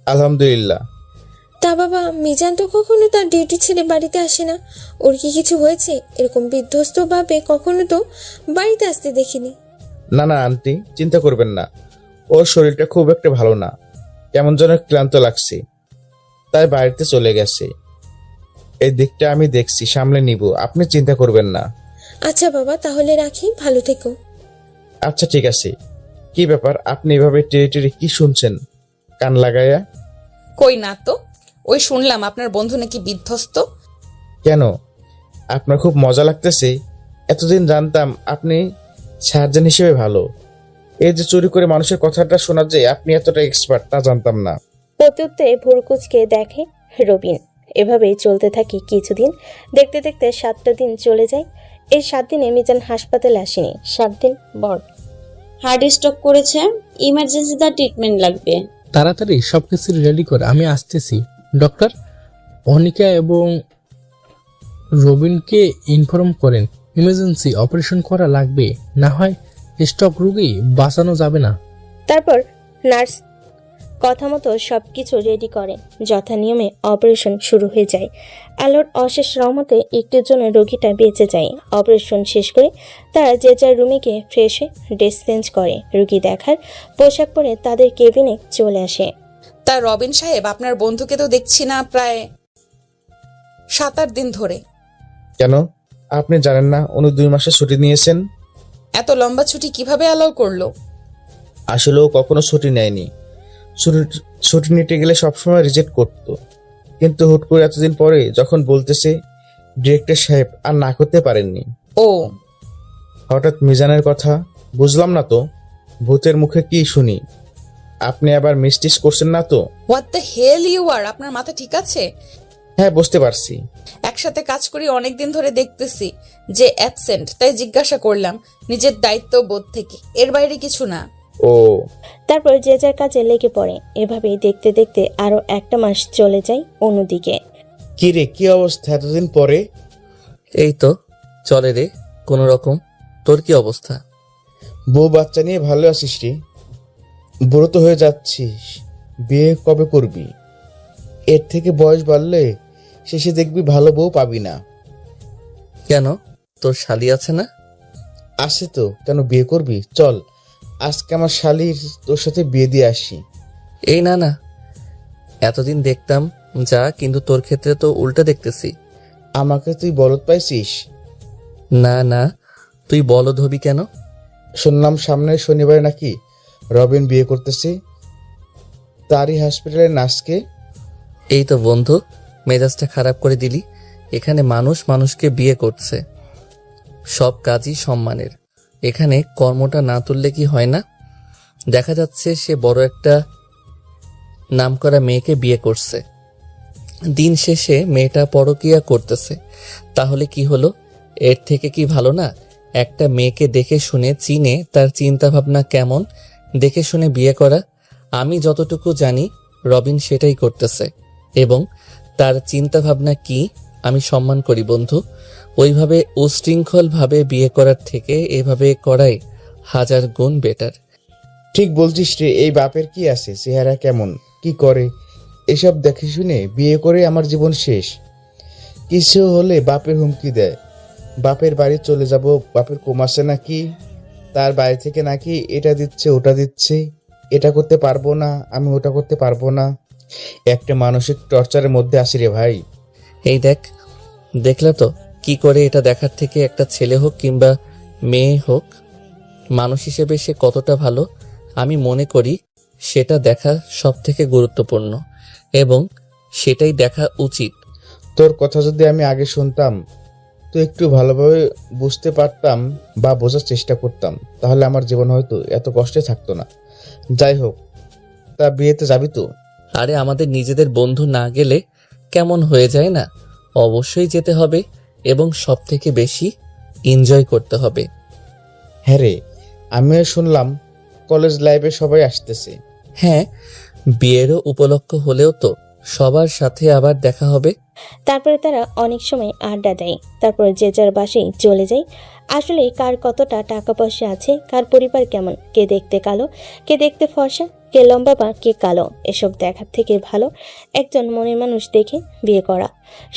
আলহামদুলিল্লাহ। তা বাবা, মিজান তো কখনো তার ডিউটি ছেড়ে বাড়িতে আসে না। ওর কি কিছু হয়েছে? এরকম বিধ্বস্ত ভাবে কখনো তো বাড়িতে আসতে দেখিনি। না না আন্টি, চিন্তা করবেন না। ওর শরীরটা খুব একটা ভালো না, কেমন যেন ক্লান্ত লাগছে, তাই বাড়িতে চলে গেছে। এই দিকটা আমি দেখছি, সামলে নিব, আপনি চিন্তা করবেন না। আচ্ছা বাবা, তাহলে রাখি, ভালো থেকো। আচ্ছা ঠিক আছে। কি ব্যাপার, আপনি এভাবে টেরিটরি কি শুনছেন কান লাগাইয়া? কই না তো, ওই শুনলাম আপনার বন্ধু নাকি বিধ্বস্ত। কেন, আপনার খুব মজা লাগতেছে? এতদিন জানতাম আপনি সার্জন হিসেবে ভালো, এই যে চুরি করে মানুষের কথাটা শোনা যে আপনি এতটা এক্সপার্ট তা জানতাম না। প্রত্যুত্তরে ভুরকুচকে দেখে রবিন। এভাবেই চলতে থাকে কিছুদিন। দেখতে দেখতে 7টা দিন চলে যায়। এই 7 দিনে মিজান হাসপাতালে আসেনি। 7 দিন পর হার্ট স্ট্রোক করেছে, ইমার্জেন্সি তার ট্রিটমেন্ট লাগবে। তাড়াতাড়ি সবকিছু রেডি করে আমি আসতেছি। ডক্টর, অনিকা এবং রবিনকে ইনফর্ম করেন ইমার্জেন্সি অপারেশন করা লাগবে, না হয় স্ট্রোক রোগী বাঁচানো যাবে না। তারপর নার্স কথা মতো সবকিছু রেডি করে। যথা নিয়মে অপারেশন শুরু হয়ে যায়। আলোর অশেষ রহমতে একটুর জন্য রোগীটা বেঁচে যায়। অপারেশন শেষ করে তারা যে যার রুমে গিয়ে ফ্রেশ হয়ে ড্রেস চেঞ্জ করে রোগী দেখার পোশাক পরে তাদের কেবিনে চলে আসে। তা রবিন সাহেব, আপনার বন্ধুকে তো দেখছি না প্রায় 7-8 দিন ধরে। কেন, আপনি জানেন না উনি 2 মাসের ছুটি নিয়েছেন? এত লম্বা ছুটি কিভাবে অ্যালাউ করলো? আসলে ও কখনো ছুটি নেয়নি। ছুটি নিতে গেলে সবসময় রিজেক্ট করতো, কিন্তু হুট করে এতদিন পরে যখন বলতেছে, ডিরেক্টর সাহেব আর না করতে পারেননি। ও, হঠাৎ মিজানের কথা বুঝলাম না তো, ভূতের মুখে কি শুনি। আপনি আবার মিস্টিস করছেন না তো? What the hell you are, আপনার মাথা ঠিক আছে? হ্যাঁ, বুঝতে পারছি। একসাথে কাজ করি অনেকদিন ধরে, দেখতেছি যে অ্যাবসেন্ট, তাই জিজ্ঞাসা করলাম নিজের দায়িত্ব বোধ থেকে, এর বাইরে কিছু না। ও, তারপর যে যার কাজে লেগে পড়ে। এভাবেই দেখতে দেখতে আরো 1টা মাস চলে যায়। অন্যদিকে কি রে, কি অবস্থা এতদিন পরে? এই তো চলে রে কোনো রকম। তোর কি অবস্থা? বউ বাচ্চা নিয়ে ভালো আছিস রে? বুড়ো তো হয়ে যাচ্ছিস, বিয়ে কবে করবি? এর থেকে বয়স বাড়লে শেষে দেখবি ভালো বউ পাবি না। কেন, তোর শালি আছে না? আসে তো, কেন বিয়ে করবি? চল আজকে আমার শালির তোর সাথে বিয়ে দিয়ে আসি। এই না না, এতদিন দেখতাম যা, কিন্তু তোর ক্ষেত্রে তো উল্টা দেখতেছি। আমাকে তুই বলদ পাইছিস? না না, তুই বলদ হবি কেন? শুনলাম সামনের শনিবারে নাকি রবিন বিয়ে করতেছে, তারই হসপিটালের নার্সকে। এই তো বন্ধু, মেজাজটা খারাপ করে দিলি। এখানে মানুষ মানুষকে বিয়ে করছে, সব কাজই সম্মানের। এখানে কর্মটা না তুললে কি হয় না? দেখা যাচ্ছে সে বড় একটা নামকরা মেয়েকে বিয়ে করছে, দিন শেষে মেয়েটা পরকীয়া করতেছে। তাহলে কি হলো? এর থেকে কি ভালো না একটা মেয়েকে দেখে শুনে চিনে তার চিন্তা ভাবনা কেমন দেখে শুনে বিয়ে করা? আমি যতটুকু জানি রবিন সেটাই করতেছে, এবং তার চিন্তা ভাবনা কি আমি সম্মান করি বন্ধু। ওইভাবে উশৃঙ্খল ভাবে বিয়ে করার থেকে এভাবে করাই 1000 গুণ বেটার। ঠিক বলছিস রে। এই বাপের কি আছে, চেহারা কেমন, কি করে, এসব দেখে শুনে বিয়ে করে আমার জীবন শেষ। কিছু হলে বাপের হুমকি দেয়, বাপের বাড়ি চলে যাব, বাপের কমাসে নাকি, তার বাড়ি থেকে নাকি এটা দিচ্ছে ওটা দিচ্ছে, এটা করতে পারবো না, আমি ওটা করতে পারবো না। একটা মানসিক টর্চারের মধ্যে আসি রে ভাই। এই দেখলে তো কি করে? এটা দেখার থেকে একটা ছেলে হোক কিংবা মেয়ে হোক, মানুষ হিসেবে সে কতটা ভালো আমি মনে করি সেটা দেখা সব থেকে গুরুত্বপূর্ণ, এবং সেটাই দেখা উচিত। তোর কথা যদি আমি আগে শুনতাম, তো একটু ভালোভাবে বুঝতে পারতাম বা বোঝার চেষ্টা করতাম, তাহলে আমার জীবন হয়তো এত কষ্টে থাকতো না। যাই হোক, তা বিয়েতে যাবি তো? আরে আমাদের নিজেদের বন্ধু না গেলে কেমন হয়ে যায় না? অবশ্যই যেতে হবে, এবং সব থেকে বেশি এনজয় করতে হবে। হ্যাঁ রে, আমিও শুনলাম কলেজ লাইফে সবাই আসতেছে। হ্যাঁ, বিয়েরও উপলক্ষ হলেও তো সবার সাথে আবার দেখা হবে। তারপরে তারা অনেক সময় আড্ডা দেয়, তারপর যে যার বাসায় চলে যায়। আসলে কার কতটা টাকা পয়সা আছে, কার পরিবার কেমন, কে দেখতে কালো, কে দেখতে ফর্সা, কে লম্বা বা কে কালো, এসব দেখার থেকে ভালো একজন মনের মানুষ দেখে বিয়ে করা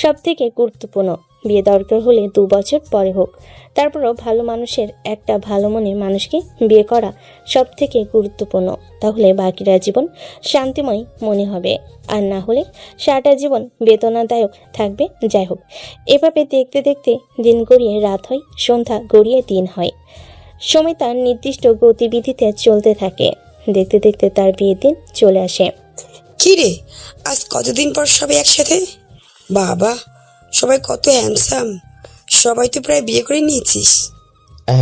সব থেকে গুরুত্বপূর্ণ। বিয়ে দরকার হলে 2 বছর পরে হোক, তারপরও ভালো মানুষের একটা ভালো মনের মানুষকে বিয়ে করা সব থেকে গুরুত্বপূর্ণ। তাহলে বাকিরা জীবন শান্তিময় মনে হবে, আর না হলে সারাটা জীবন বেদনাদায়ক থাকবে। যাই হোক, এভাবে দেখতে দেখতে দিন গড়িয়ে রাত হয়, সন্ধ্যা গড়িয়ে দিন হয়। সময় তার নির্দিষ্ট গতিবিধিতে চলতে থাকে। দেখতে দেখতে তার বিয়ের দিন চলে আসে। কি রে, আজ কতদিন পর সবাই একসাথে? বাবা, সবাই কত হ্যান্ডসাম। সবাই তো প্রায় বিয়ে করে নিয়েছিস।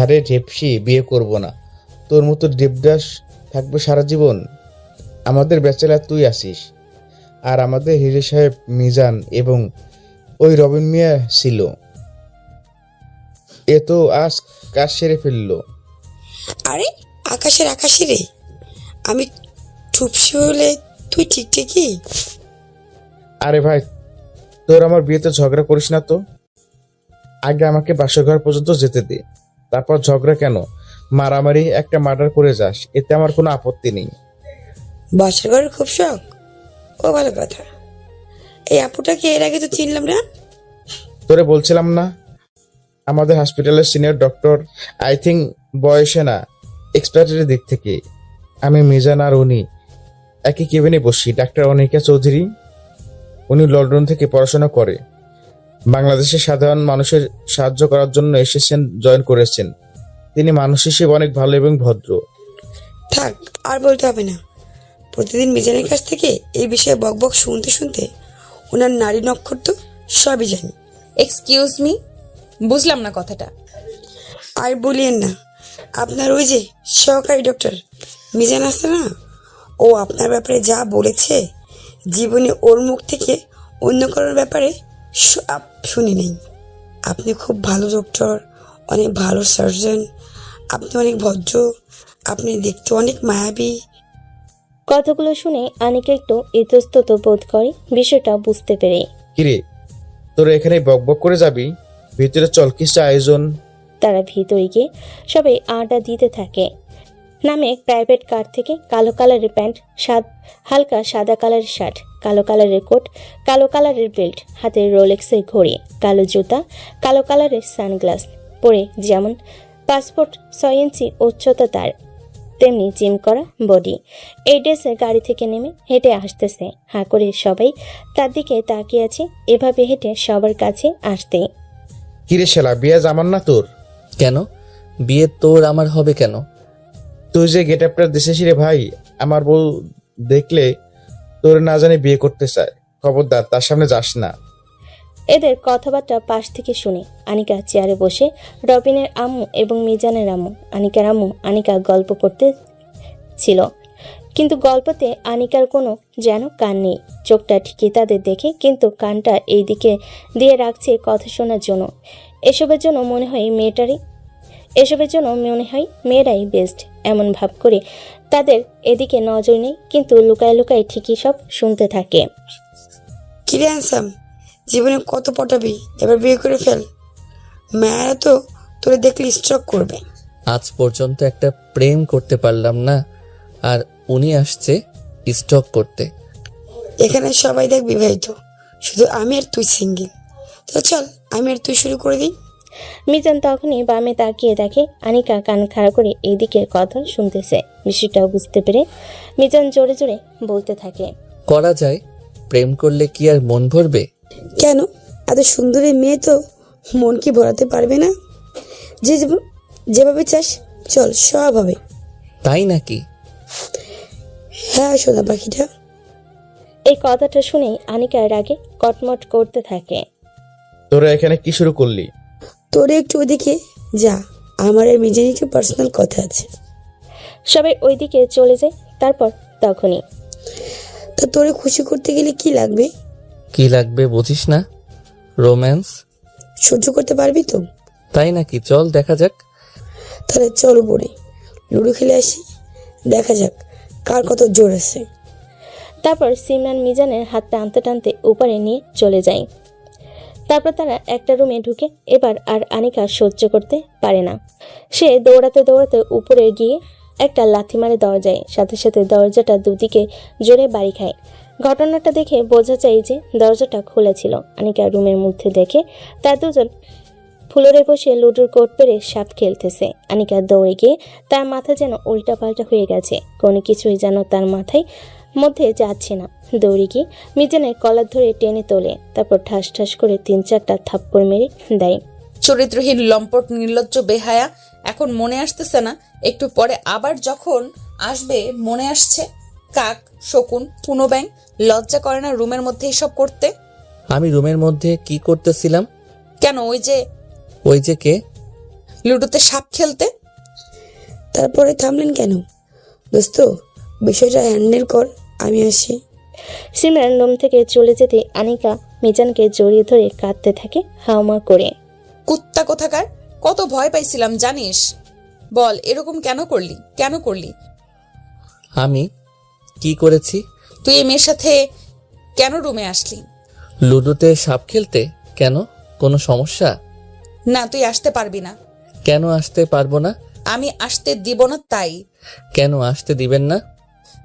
আরে ঢেপসি, বিয়ে করব না। তোর মতো দেবদাস থাকবে সারা জীবন। আমাদের ব্যাচেলার তুই আসিস, আর আমাদের হিরো সাহেব মিজান এবং ওই রবিন মিয়া ছিল। এ তো আজ কাজ সেরে ফেললো। আরে আকাশে রে, আমি ঠুপসি হলে তুই ঠিকই। আরে ভাই, তোর আমার বিয়েতে ঝগড়া করিস না তো। আগে আমাকে বাসরঘর পর্যন্ত যেতে দে, তারপর ঝগড়া কেন, মারামারি একটা মার্ডার করে যাস, এতে আমার কোনো আপত্তি নেই। বাসার ঘরের খুব শখ? ও ভালো কথা। এই আপুটাকে এর আগে তো চিনলাম না। তোরে বলছিলাম না, আমাদের হসপিটালের সিনিয়র ডক্টর। আই থিঙ্ক বয়সে না, এক্সপার্টের দিক থেকে আমি মিজান আর উনি একই কেবিনে বসি। ডাক্তার অনিকা চৌধুরী, উনি লন্ডন থেকে পড়াশোনা করে, বাংলাদেশের সাধারণ মানুষের সাহায্য করার জন্য এসেছেন, জয়েন করেছেন। তিনি মানুষ হিসেবে অনেক ভালো এবং ভদ্র। থাক, আর বলতে হবে না। প্রতিদিন মিজানের কাছ থেকে এই বিষয়ে বকবক শুনতে শুনতে ওনার নারী নক্ষত্র সবই জানি। এক্সকিউজ মি, বুঝলাম না কথাটা। আর বলিয়েন না, আপনার ওই যে সহকারী ডক্টর মিজান আছে না, ও আপনার ব্যাপারে যা বলেছে, জীবনে ওর মুখ থেকে অন্য কারোর ব্যাপারে শুনি নেই। আপনি খুব ভালো ডক্টর, অনেক ভালো সার্জন, আপনি অনেক ভদ্র, আপনি দেখতে অনেক মায়াবী। কথাগুলো শুনে আনিকা একটু ইতস্তত বোধ করে, বিষয়টা বুঝতে পেরে। কিরে, তোরা এখানে বকবক করে যাবি? ভিতরে চল, কিসে আয়োজন। তারা ভিতরে গিয়ে সবাই আড্ডা দিতে থাকে। নামে প্রাইভেট কার থেকে কালো কালারের প্যান্ট, হালকা সাদা কালারের শার্ট, কালো কালারের কোট, কালো কালারের বেল্ট, হাতে রোলেক্সের ঘড়ি, কালো জুতা, কালো কালারের সানগ্লাস পরে যেমন পাসপোর্ট 6 ইঞ্চি উচ্চতা তার, তেমনি জিম করা বডি। এই ড্রেসে গাড়ি থেকে নেমে হেঁটে আসতেছে। হাঁ করে সবাই তার দিকে তাকিয়ে আছে, এভাবে হেঁটে সবার কাছে আসতে। কিরে শালা, বিয়ে জামান না তোর? কেন বিয়ে তোর আমার হবে কেন? তুই যে গেট আপটা দিছিস রে ভাই, আমার বউ দেখলে তোর না জানি বিয়ে করতে চায়। খবরদার, তার সামনে যাস না। এদের কথাবার্তা পাশ থেকে শুনে আনিকা চেয়ারে বসে রবিনের আম্মু এবং মিজানের আম্মু, আনিকার আম্মু আনিকা গল্প পড়তে ছিল, কিন্তু গল্পতে আনিকার কোনো যেন কান নেই। চোখটা ঠিকই তাদের দেখে, কিন্তু কানটা এই দিকে দিয়ে রাখছে কথা শোনার জন্য। এসবের জন্য মনে হয় মেয়েরাই বেস্ট এমন ভাব করে তাদের এদিকে নজর নেই, কিন্তু লুকায় লুকায় ঠিকই সব শুনতে থাকে। কিরে হ্যান্ডসাম, জীবনে কত পটাবি, এবার বিয়ে করে ফেল। মেয়েরা তো তোরে দেখলে স্ট্রোক করবে। আজ পর্যন্ত একটা প্রেম করতে পারলাম না, আর উনি আসছে স্টক করতে। এখানে সবাই দেখ বিবাহিত, শুধু আমি আর তুই সিঙ্গেল। তো চল, আমি আর তুই শুরু করে দিই। মিজান তখনই বামে তাকিয়ে দেখে আনিকা কান খাড়া করে এই দিকের কথা শুনতেছে। বিষয়টাও বুঝতে পেরে মিজান জোরে জোরে বলতে থাকে, করা যায়, প্রেম করলে কি আর মন ভরবে? কেন, এত সুন্দরী মেয়ে তো মন কি ভরাতে পারবে না? যেভাবে চাস চল, সব হবে। তাই নাকি? হ্যাঁ সোনা পাখিটা। এই কথাটা শুনেই আনিকা রাগে কটমট করতে থাকে। তোরা এখানে কি শুরু করলি? তোরে একটু ওদিকে যা, আমার আর মিজানের একটু পার্সোনাল কথা আছে। সবাই ওইদিকে চলে যায়। তারপর তখনই, তা তোরে খুশি করতে গেলে কি লাগবে? কি লাগবে বুঝিস না? রোম্যান্স। সহ্য করতে পারবি তো? তাই নাকি? চল দেখা যাক। তাহলে চল উপরে লুডো খেলে আসি, দেখা যাক কার কত জোর আছে। তারপর সিমরান মিজানের হাত টানতে টানতে উপরে নিয়ে চলে যায়। তারপর তারা একটা রুমে ঢুকে। এবার আর আনিকা সহ্য করতে পারে না। সে দৌড়াতে দৌড়াতে উপরে গিয়ে একটা লাথি মারে দরজায়, সাথে সাথে দরজাটা দুদিকে জোরে বাড়ি খায়। ঘটনাটা দেখে বোঝা যায় যে দরজাটা খোলা ছিল। আনিকা রুমের মধ্যে দেখে তার দুজন ফ্লোরে বসে লুডোর কোট পেরে সাপ খেলতেছে। আনিকা দৌড়ে গিয়ে তার মাথা যেন উল্টা পাল্টা হয়ে গেছে, কোনো কিছুই যেন তার মাথায় মধ্যে যাচ্ছে না। দৌড়ে গিয়ে মিজানের কলার ধরে টেনে তোলে, তারপর ঠাস ঠাস করে 3-4টা থাপ্পড় মেরে দেয়। চরিত্রহীন লম্পট নির্লজ্জ বেহায়া, এখন মনে আসতেছে না, একটু পরে আবার যখন আসবে মনে আসছে। কাক, শকুন, কুনো ব্যাং, লজ্জা করে না রুমের মধ্যে এসব করতে? আমি রুমের মধ্যে কি করতেছিলাম? কেন, ওই যে কে? লুডোতে সাপ খেলতে। তারপরে থামলেন কেন? দোস্ত, বিষয়টা হ্যান্ডেল কর, আমি আসি। সিমরান রুম থেকে চলে যেতে আনিকা মিজানকে জড়িয়ে ধরে কাঁদতে থাকে হাওমা করে। কুত্তা কোথাকার, কত ভয় পাইছিলাম জানিস? বল, এরকম কেন করলি? আমি কি করেছি? তুই এই মেয়ের সাথে কেন রুমে আসলি? লুডোতে সাপ খেলতে? কেন, কোনো সমস্যা? না, তুই আসতে পারবি না। কেন আসতে পারবো না? আমি আসতে দিব না তাই। কেন আসতে দিবেন না?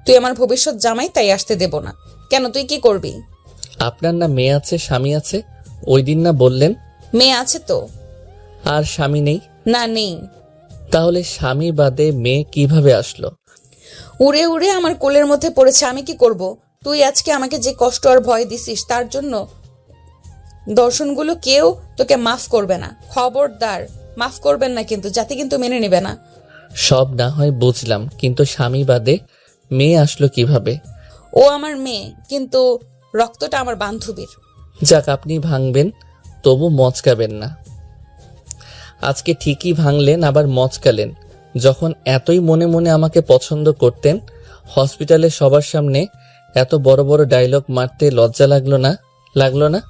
তুই আমার ভবিষ্যৎ জামাই, তাই আসতে দেব না। কেন, তুই কি করবি? আপনার না মেয়ে আছে, স্বামী আছে? ওই দিন না বললেন? মেয়ে আছে তো। আর স্বামী নেই? না, নেই। তাহলে স্বামী বাদে মেয়ে কিভাবে আসলো? উড়ে উড়ে আমার কোলের মধ্যে পড়েছে, আমি কি করব? তুই আজকে আমাকে যে কষ্ট আর ভয় দিছিস, তার জন্য দর্শনগুলো কেউ তোকে মাফ করবে না। খবরদার, মাফ করবেন না কিন্তু, জাতি কিন্তু মেনে নেবে না। সব না হয় বুঝলাম, কিন্তু স্বামী বাদে মেয়ে আসলো কিভাবে? ও আমার মেয়ে, কিন্তু রক্তটা আমার বান্ধবীর। যাক, আপনি ভাঙবেন, তবু মচকাবেন না। আজকে ঠিকই ভাঙলেন, আবার মচকালেন। যখন এতই মনে মনে আমাকে পছন্দ করতেন, হসপিটালে সবার সামনে এত বড় বড় ডায়লগ মারতে লজ্জা লাগলো না?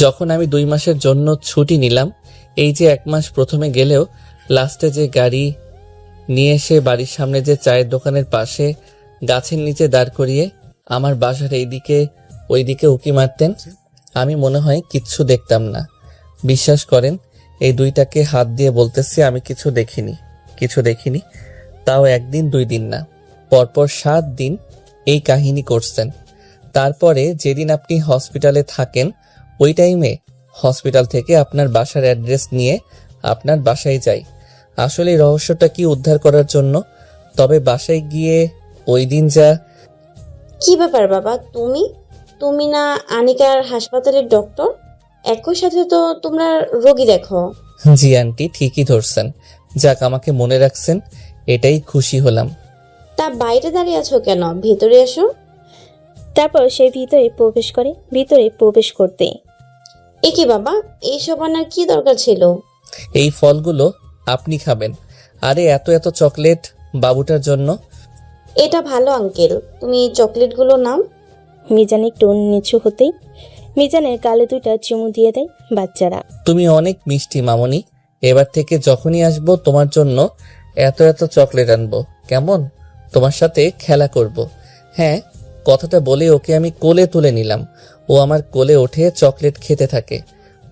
যখন আমি 2 মাসের জন্য ছুটি নিলাম, এই যে 1 মাস প্রথমে গেলেও লাস্টে যে গাড়ি নিয়ে এসে বাড়ির সামনে যে চায়ের দোকানের পাশে গাছের নিচে দাঁড় করিয়ে আমার বাসার এইদিকে ওইদিকে উকি মারতেন, আমি মনে হয় কিচ্ছু দেখতাম না। বিশ্বাস করেন, এই 2টাকে হাত দিয়ে বলতেছি, আমি কিছু দেখিনি। তাও 1 দিন 2 দিন না, পরপর 7 দিন এই কাহিনী করছেন। তারপরে যেদিন আপনি হসপিটালে থাকেন, ওই টাইমে হসপিটাল থেকে আপনার বাসার অ্যাড্রেস নিয়ে আপনার বাসায় যাই, আসলে এই রহস্যটা কি উদ্ধার করার জন্য। তবে বাসায় গিয়ে ওই দিন যা... কি ব্যাপার বাবা, তুমি না আনিকার হাসপাতালের ডক্টর? একই সাথে তো তোমরা রোগী দেখো। জি আন্টি, ঠিকই ধরছেন। যাক, আমাকে মনে রাখছেন, এটাই খুশি হলাম। তা বাইরে দাঁড়িয়ে আছো কেন? ভিতরে এসো। তারপর সে ভিতরে প্রবেশ করতেই, এ কি বাবা, এইসব আনার কি দরকার ছিল? এই ফলগুলো আপনি খাবেন। আরে এত এত চকলেট বাবুটার জন্য। এটা ভালো আঙ্কেল, তুমি চকলেটগুলো নাও। মিজান একটু নিচু হতেই মিজানের গালে 2টা চুমু দিয়ে দেয় বাচ্চারা। তুমি অনেক মিষ্টি মামনি, এবার থেকে যখনই আসবো তোমার জন্য এত এত চকলেট আনবো, কেমন? তোমার সাথে খেলা করব। হ্যাঁ, কথাটা বলে ওকে আমি কোলে তুলে নিলাম। ও আমার কোলে ওঠে চকলেট খেতে থাকে।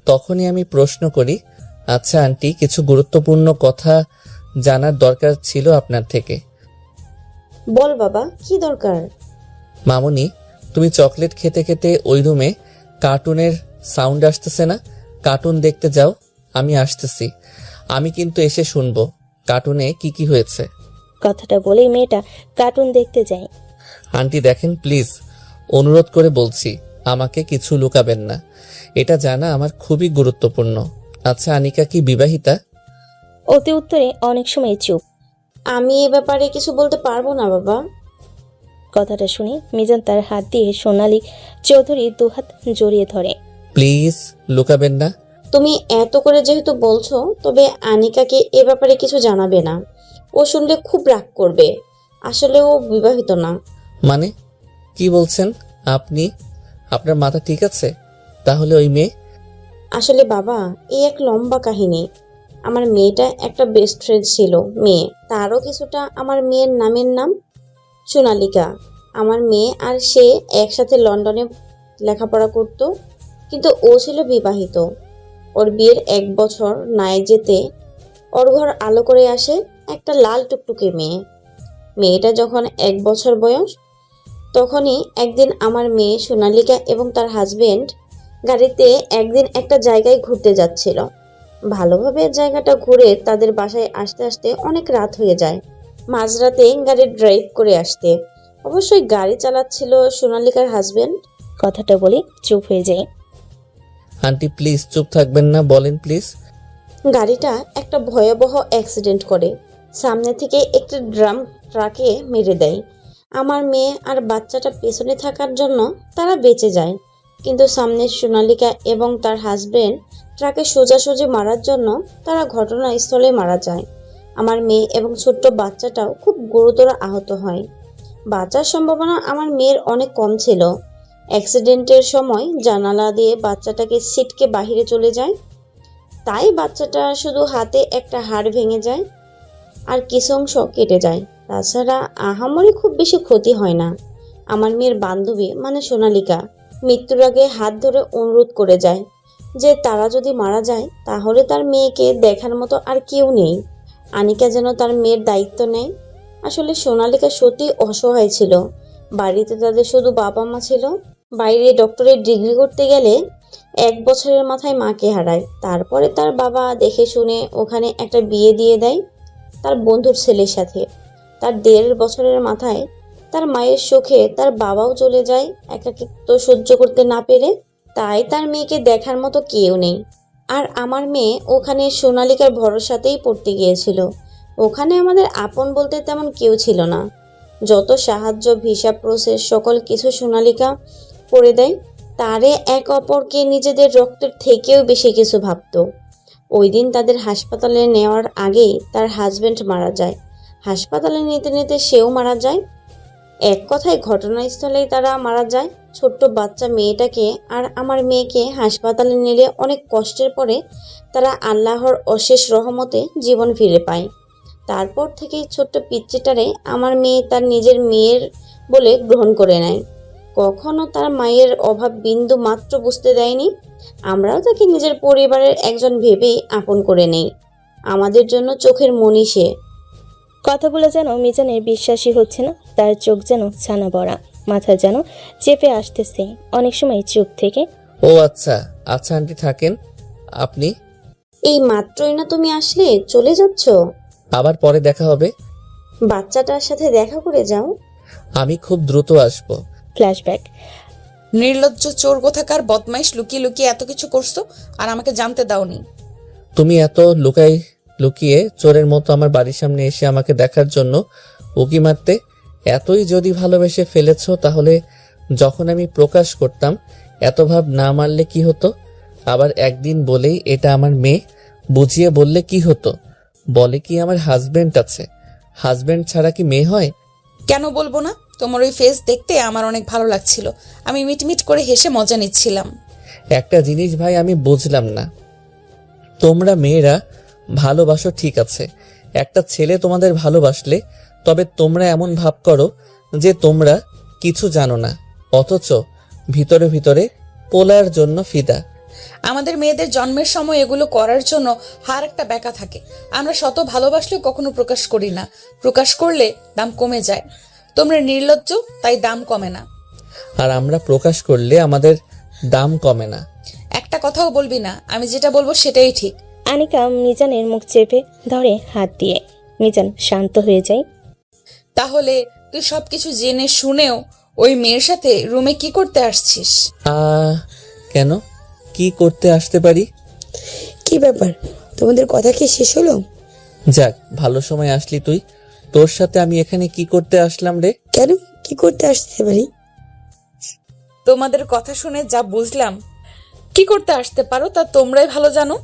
তখনই আমি প্রশ্ন করি, আচ্ছা আন্টি, কিছু গুরুত্বপূর্ণ কথা জানার দরকার ছিল আপনার থেকে। বল বাবা, কি দরকার? মামনি, তুমি চকলেট খেতে খেতে ওই রুমে কার্টুনের সাউন্ড আসতেছে না? কার্টুন দেখতে যাও, আমি আসতেছি। আমি কিন্তু এসে শুনবো কার্টুনে কি হয়েছে। কথাটা বলেই মেয়েটা কার্টুন দেখতে যায়। আন্টি দেখেন প্লিজ, অনুরোধ করে বলছি, আমাকে কিছু লুকাবেন না। এটা জানা আমার খুবই গুরুত্বপূর্ণ। আচ্ছা, আনিকা কি বিবাহিতা? অতি উত্তরে অনেক সময় চুপ। আমি এ ব্যাপারে কিছু বলতে পারবো না বাবা। কথাটা শুনে মিজান তার হাত দিয়ে সোনালী চৌধুরী 2 হাত জড়িয়ে ধরে। প্লিজ লুকাবেন না। তুমি এত করে যেহেতু বলছো, তবে আনিকাকে এ ব্যাপারে কিছু জানাবে না। ও শুনলে খুব রাগ করবে। আসলে ও বিবাহিত না। মানে কি বলছেন আপনি? আপনার মাথা ঠিক আছে? তাহলে ওই মেয়ে? আসলে বাবা, এই এক লম্বা কাহিনী। আমার মেয়েটা একটা বেস্ট ফ্রেন্ড ছিল, মেয়ে তারও কিছুটা আমার মেয়ের নামের নাম সোনালিকা। আমার মেয়ে আর সে একসাথে লন্ডনে লেখাপড়া করত, কিন্তু ও ছিল বিবাহিত। ওর বিয়ের 1 বছর নাই যেতে ওর ঘর আলো করে আসে একটা লাল টুকটুকে মেয়ে। মেয়েটা যখন 1 বছর বয়স, তখনই একদিন আমার মেয়ে সোনালিকা এবং তার হাজবেন্ড গাড়িতে একদিন একটা জায়গায় ঘুরতে যাচ্ছিল। ভালোভাবে জায়গাটা ঘুরে তাদের বাসায় আসতে আসতে অনেক রাত হয়ে যায়। মাঝরাতে গাড়ি ড্রাইভ করে আসতে অবশ্যই গাড়ি চালাচ্ছিল সোনালিকার হাজবেন্ড। কথাটা বলে চুপ হয়ে যায়। আন্টি প্লিজ চুপ থাকবেন না, বলেন প্লিজ। গাড়িটা একটা ভয়াবহ অ্যাক্সিডেন্ট করে সামনে থেকে একটি ড্রাম ট্রাকে মেরে দেয়। আমার মেয়ে আর বাচ্চাটা পেছনে থাকার জন্য তারা বেঁচে যায়, কিন্তু সামনে সোনালিকা এবং তার হাজবেন্ড ট্রাকে সোজাসুজি মারার জন্য তারা ঘটনাস্থলে মারা যায়। আমার মেয়ে এবং ছোট্ট বাচ্চাটাও খুব গুরুতর আহত হয়। বাঁচার সম্ভাবনা আমার মেয়ের অনেক কম ছিল। অ্যাক্সিডেন্টের সময় জানালা দিয়ে বাচ্চাটাকে ছিটকে বাহিরে চলে যায়, তাই বাচ্চাটা শুধু হাতে একটা হাড় ভেঙে যায় আর কিছু অংশ কেটে যায়। তাছাড়া আহামরি খুব বেশি ক্ষতি হয় না। আমার মেয়ের বান্ধবী মানে সোনালিকা মৃত্যুর আগে হাত ধরে অনুরোধ করে যায় যে তারা যদি মারা যায় তাহলে তার মেয়েকে দেখার মতো আর কেউ নেই, আনিকা যেন তার মেয়ের দায়িত্ব নেয়। আসলে সোনালিকা সত্যি অসহায় ছিল। বাড়িতে তাদের শুধু বাবা মা ছিল। বাইরে ডক্টরের ডিগ্রি করতে গেলে 1 বছরের মাথায় মাকে হারায়। তারপরে তার বাবা দেখে শুনে ওখানে একটা বিয়ে দিয়ে দেয় তার বন্ধুর ছেলের সাথে। তার 1.5 বছরের মাথায় তার মায়ের শোকে তার বাবাও চলে যায় একাকিত্ব সহ্য করতে না পেরে। তাই তার মেয়েকে দেখার মতো কেউ নেই। আর আমার মেয়ে ওখানে সোনালিকার ভরসাতেই পড়তে গিয়েছিল। ওখানে আমাদের আপন বলতে তেমন কেউ ছিল না। যত সাহায্য, ভিসা প্রসেস, সকল কিছু সোনালিকা করে দেয়। তারে এক অপরকে নিজেদের রক্তের থেকেও বেশি কিছু ভাবতো। ওই দিন তাদের হাসপাতালে নেওয়ার আগেই তার হাজবেন্ড মারা যায়। হাসপাতালে নিতে নিতে সেও মারা যায়। এক কথায় ঘটনাস্থলেই তারা মারা যায়। ছোট্ট বাচ্চা মেয়েটাকে আর আমার মেয়েকে হাসপাতালে নিলে অনেক কষ্টের পরে তারা আল্লাহর অশেষ রহমতে জীবন ফিরে পায়। তারপর থেকেই ছোট্ট পিচ্চিটারে আমার মেয়ে তার নিজের মেয়ের বলে গ্রহণ করে নেয়। কখনো তার মায়ের অভাব বিন্দু মাত্র বুঝতে দেয়নি। আমরাও তাকে নিজের পরিবারের একজন ভেবেই আপন করে নেই। আমাদের জন্য চোখের মণি সে। কথাগুলো যেন মিজানের বিশ্বাসই হচ্ছে না। তার চোখ যেন ছানা বড়া, মাথা যেন চেপে আসতেছে। অনেক সময় চুপ থেকে ও আচ্ছা আচ্ছা আন্টি থাকেন। আপনি এই মাত্রই না তুমি আসলে, চলে যাচ্ছ? আবার পরে দেখা হবে। বাচ্চাটার সাথে দেখা করে যাও। আমি খুব দ্রুত আসব। ফ্ল্যাশব্যাক। নির্লজ্জ চোর কোথাকার, বদমাইশ, লুকিয়ে লুকিয়ে এত কিছু করছো আর আমাকে জানতে দাওনি। তুমি এত লুকিয়ে চোরের মতো আমার বাড়ির সামনে এসে আমাকে দেখার জন্য উকি মারতে। এতই যদি ভালোবেসে ফেলেছো তাহলে যখন আমি প্রকাশ করতাম এত ভাব না মারলে কি হতো? আবার একদিন বলেই এটা আমার মেয়ে বুঝিয়ে বললে কি হতো? বলে কি আমার হাজবেন্ড আছে, হাজবেন্ড ছাড়া কি মেয়ে হয়? কেন বলবো না? তোমার ওই ফেস দেখতে আমার অনেক ভালো লাগছিল। আমি মিটমিট করে হেসে মজা নিচ্ছিলাম। একটা জিনিস ভাই আমি বুঝলাম না, তোমরা মেয়েরা ভালোবাসো ঠিক আছে, একটা ছেলে তোমাদের ভালোবাসলে তবে তোমরা এমন ভাব করো যে তোমরা কিছু জানো না, অথচ ভিতরে ভিতরে পোলার জন্য ফিদা। আমাদের মেয়েদের জন্মের সময় এগুলো করার জন্য হার একটা ব্যাকা থাকে। আমরা শত ভালোবাসলেও কখনো প্রকাশ করি না। প্রকাশ করলে দাম কমে যায়। তোমরা নির্লজ্জ, তাই দাম কমে না। আর আমরা প্রকাশ করলে আমাদের দাম কমে না। একটা কথাও বলবি না, আমি যেটা বলবো সেটাই ঠিক। আনিকা মিজানের মুখ চেপে ধরে হাত দিয়ে। মিজান শান্ত হয়ে যায়। তাহলে তুই সবকিছু জেনে শুনেও ওই মেয়ের সাথে রুমে কি করতে আসছিস? কেন, কি করতে আসতে পারি? কি ব্যাপার, তোমাদের কথা কি শেষ হলো? যাক, ভালো সময় আসলি তুই। তোর সাথে আমি এখানে কি করতে আসলাম রে? কেন, কি করতে আসতে পারি? তোমাদের কথা শুনে যা বুঝলাম, কি করতে আসতে পারো তা তোমরাই ভালো জানো।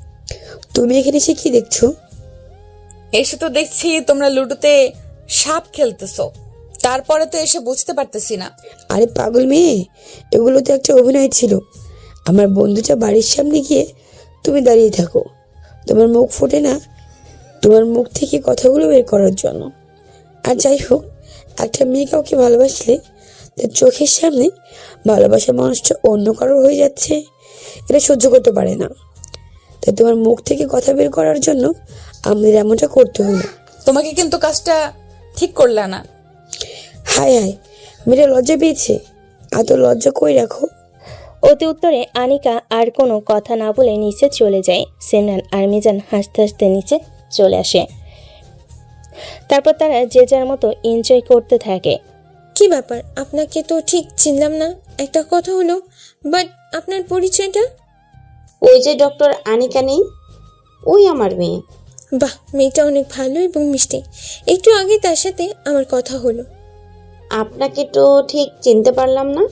তুমি এখানে এসে কি দেখছো? এসে তো দেখছি তোমরা লুডোতে সাপ খেলতেছো। তারপরে তো এসে বুঝতে পারতেছি না। আরে পাগল মেয়ে, এগুলো তো একটা অভিনয় ছিল। আমার বন্ধুটা বাড়ির সামনে গিয়ে তুমি দাঁড়িয়ে থাকো, তোমার মুখ ফোটে না, তোমার মুখ থেকে কথাগুলো বের করার জন্য। আর যাই হোক, একটা মেয়ে কাউকে ভালোবাসলে যে চোখের সামনে ভালোবাসার মানুষটা অন্য কারো হয়ে যাচ্ছে, এটা সহ্য করতে পারে না। তাই তোমার মুখ থেকে কথা বের করার জন্য আমাদের এমনটা করতে হলো। তোমাকে কিন্তু কাজটা ঠিক করলা না। হায় হায়, মেয়েটা লজ্জা পেয়েছে। এত লজ্জা কই রাখো। অতি উত্তরে আনিকা আর কোনো কথা না বলে নিচে চলে যায়। সিমরান আর মিজান হাসতে হাসতে নিচে চলে আসে। তারপর তারা যে যার মতো এনজয় করতে থাকে। কি ব্যাপার, আপনাকে তো ঠিক চিনলাম না। একটা কথা হলো, বাট আপনার পরিচয়টা? ওই যে ডক্টর আনিকা নেই, ওই আমার মেয়ে। বাহ, মেয়েটা অনেক ভালো এবং মিষ্টি। একটু আগে তার সাথে আমার কথা হলো। আপনাকে তো ঠিক চিনতে পারলাম না।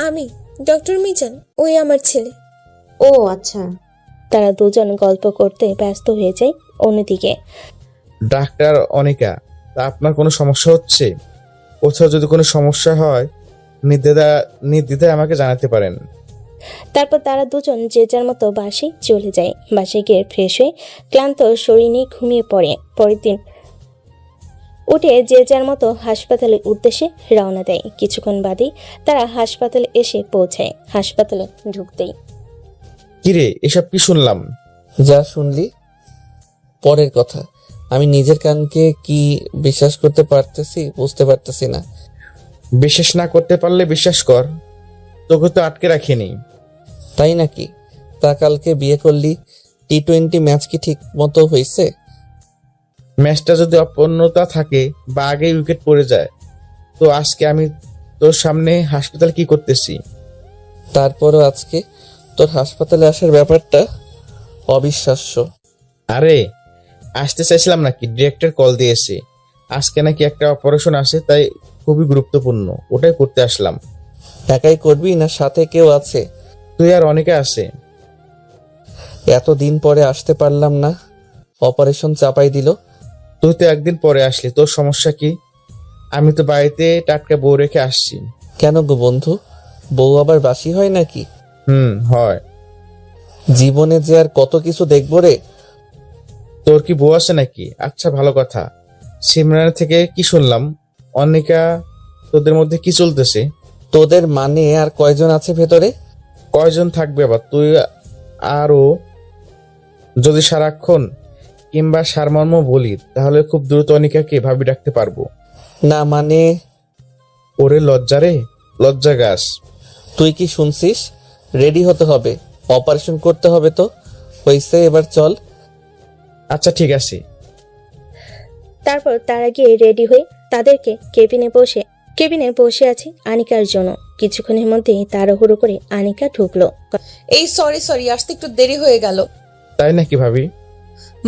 আমি ডক্টর মিজান, ওই আমার ছেলে। ও আচ্ছা। তারা দুজন গল্প করতে ব্যস্ত হয়ে যায়। অন্যদিকে ডাক্তার অনিকা, তা আপনার কোনো সমস্যা হচ্ছে? কোথাও যদি কোনো সমস্যা হয় নির্দ্বিধায় আমাকে জানাতে পারেন। তারপর তারা দুজন যে যার মতো বাসে চলে যায়। বাসে গিয়ে ফ্রেশ হয়ে ক্লান্ত শরীর নিয়ে ঘুমিয়ে পড়ে। পরের দিন উঠে যে যার মতো হাসপাতালের উদ্দেশ্যে রওনা দেয়। কিছুক্ষণ বাদেই তারা হাসপাতালে এসে পৌঁছায়। হাসপাতালে ঢুকতেই কিরে, এসব কি শুনলাম? যা শুনলি পরের কথা। আমি নিজের কানকে কি বিশ্বাস করতে পারতেছি বুঝতে পারতেছি না। বিশ্বাস না করতে পারলে বিশ্বাস কর, তোকে তো আটকে রাখিনি। তাই নাকি? তা কালকে বিয়ে করলি, টি-20 ম্যাচ কি ঠিক মতো হয়েছে? ম্যাচটা যদি অপূর্ণতা থাকে বা আগেই উইকেট পড়ে যায়, তো আজকে আমি তোর সামনে হাসপাতাল কি করতেছি? তারপরও আজকে তোর হাসপাতালে আসার ব্যাপারটা অবিশ্বাস্য। আরে আসতে চাইছিলাম নাকি, ডিরেক্টর কল দিয়েছে। আজকে নাকি একটা অপারেশন আছে, তাই খুবই গুরুত্বপূর্ণ, ওটাই করতে আসলাম। একাই করবি না সাথে কেউ আছে? তুই আর অনেকে আছে। এতদিন পরে আসতে পারলাম না, অপারেশন চাপাই দিল। তুই তো একদিন পরে আসলি, তোর সমস্যা কি? আমি তো বাড়িতে টাটকা বউ রেখে আসছি। কেন গো বন্ধু, বউ আবার বাসি হয় নাকি? হয়। জীবনে যে আর কত কিছু দেখবো রে। তোর কি বউ আছে নাকি? আচ্ছা, ভালো কথা। সিমরানের থেকে কি শুনলাম? অনিকা, তোদের মধ্যে কি চলতেছে? তোদের মানে আর কয়জন আছে ভেতরে? কয়জন থাকবে আবার? তুই আরো যদি সারাক্ষণ কিংবা সারমর্ম বলি, তাহলে খুব দ্রুত অনিকাকে ভাবি ডাকতে পারবো। না মানে? ওরে লজ্জা রে, লজ্জা গাছ। তুই কি শুনছিস? রেডি হতে হবে, অপারেশন করতে হবে। তো হইছে, এবার চল। আচ্ছা ঠিক আছে। তারপর তারা গিয়ে রেডি হয়ে তাদেরকে কেবিনে বসে আছে আনিকার জন্য। কিছুক্ষণের মধ্যেই তাড়াহুড়ো করে আনিকা ঢুকলো। এই সরি আসতে একটু দেরি হয়ে গেল। তাই নাকি ভাবি?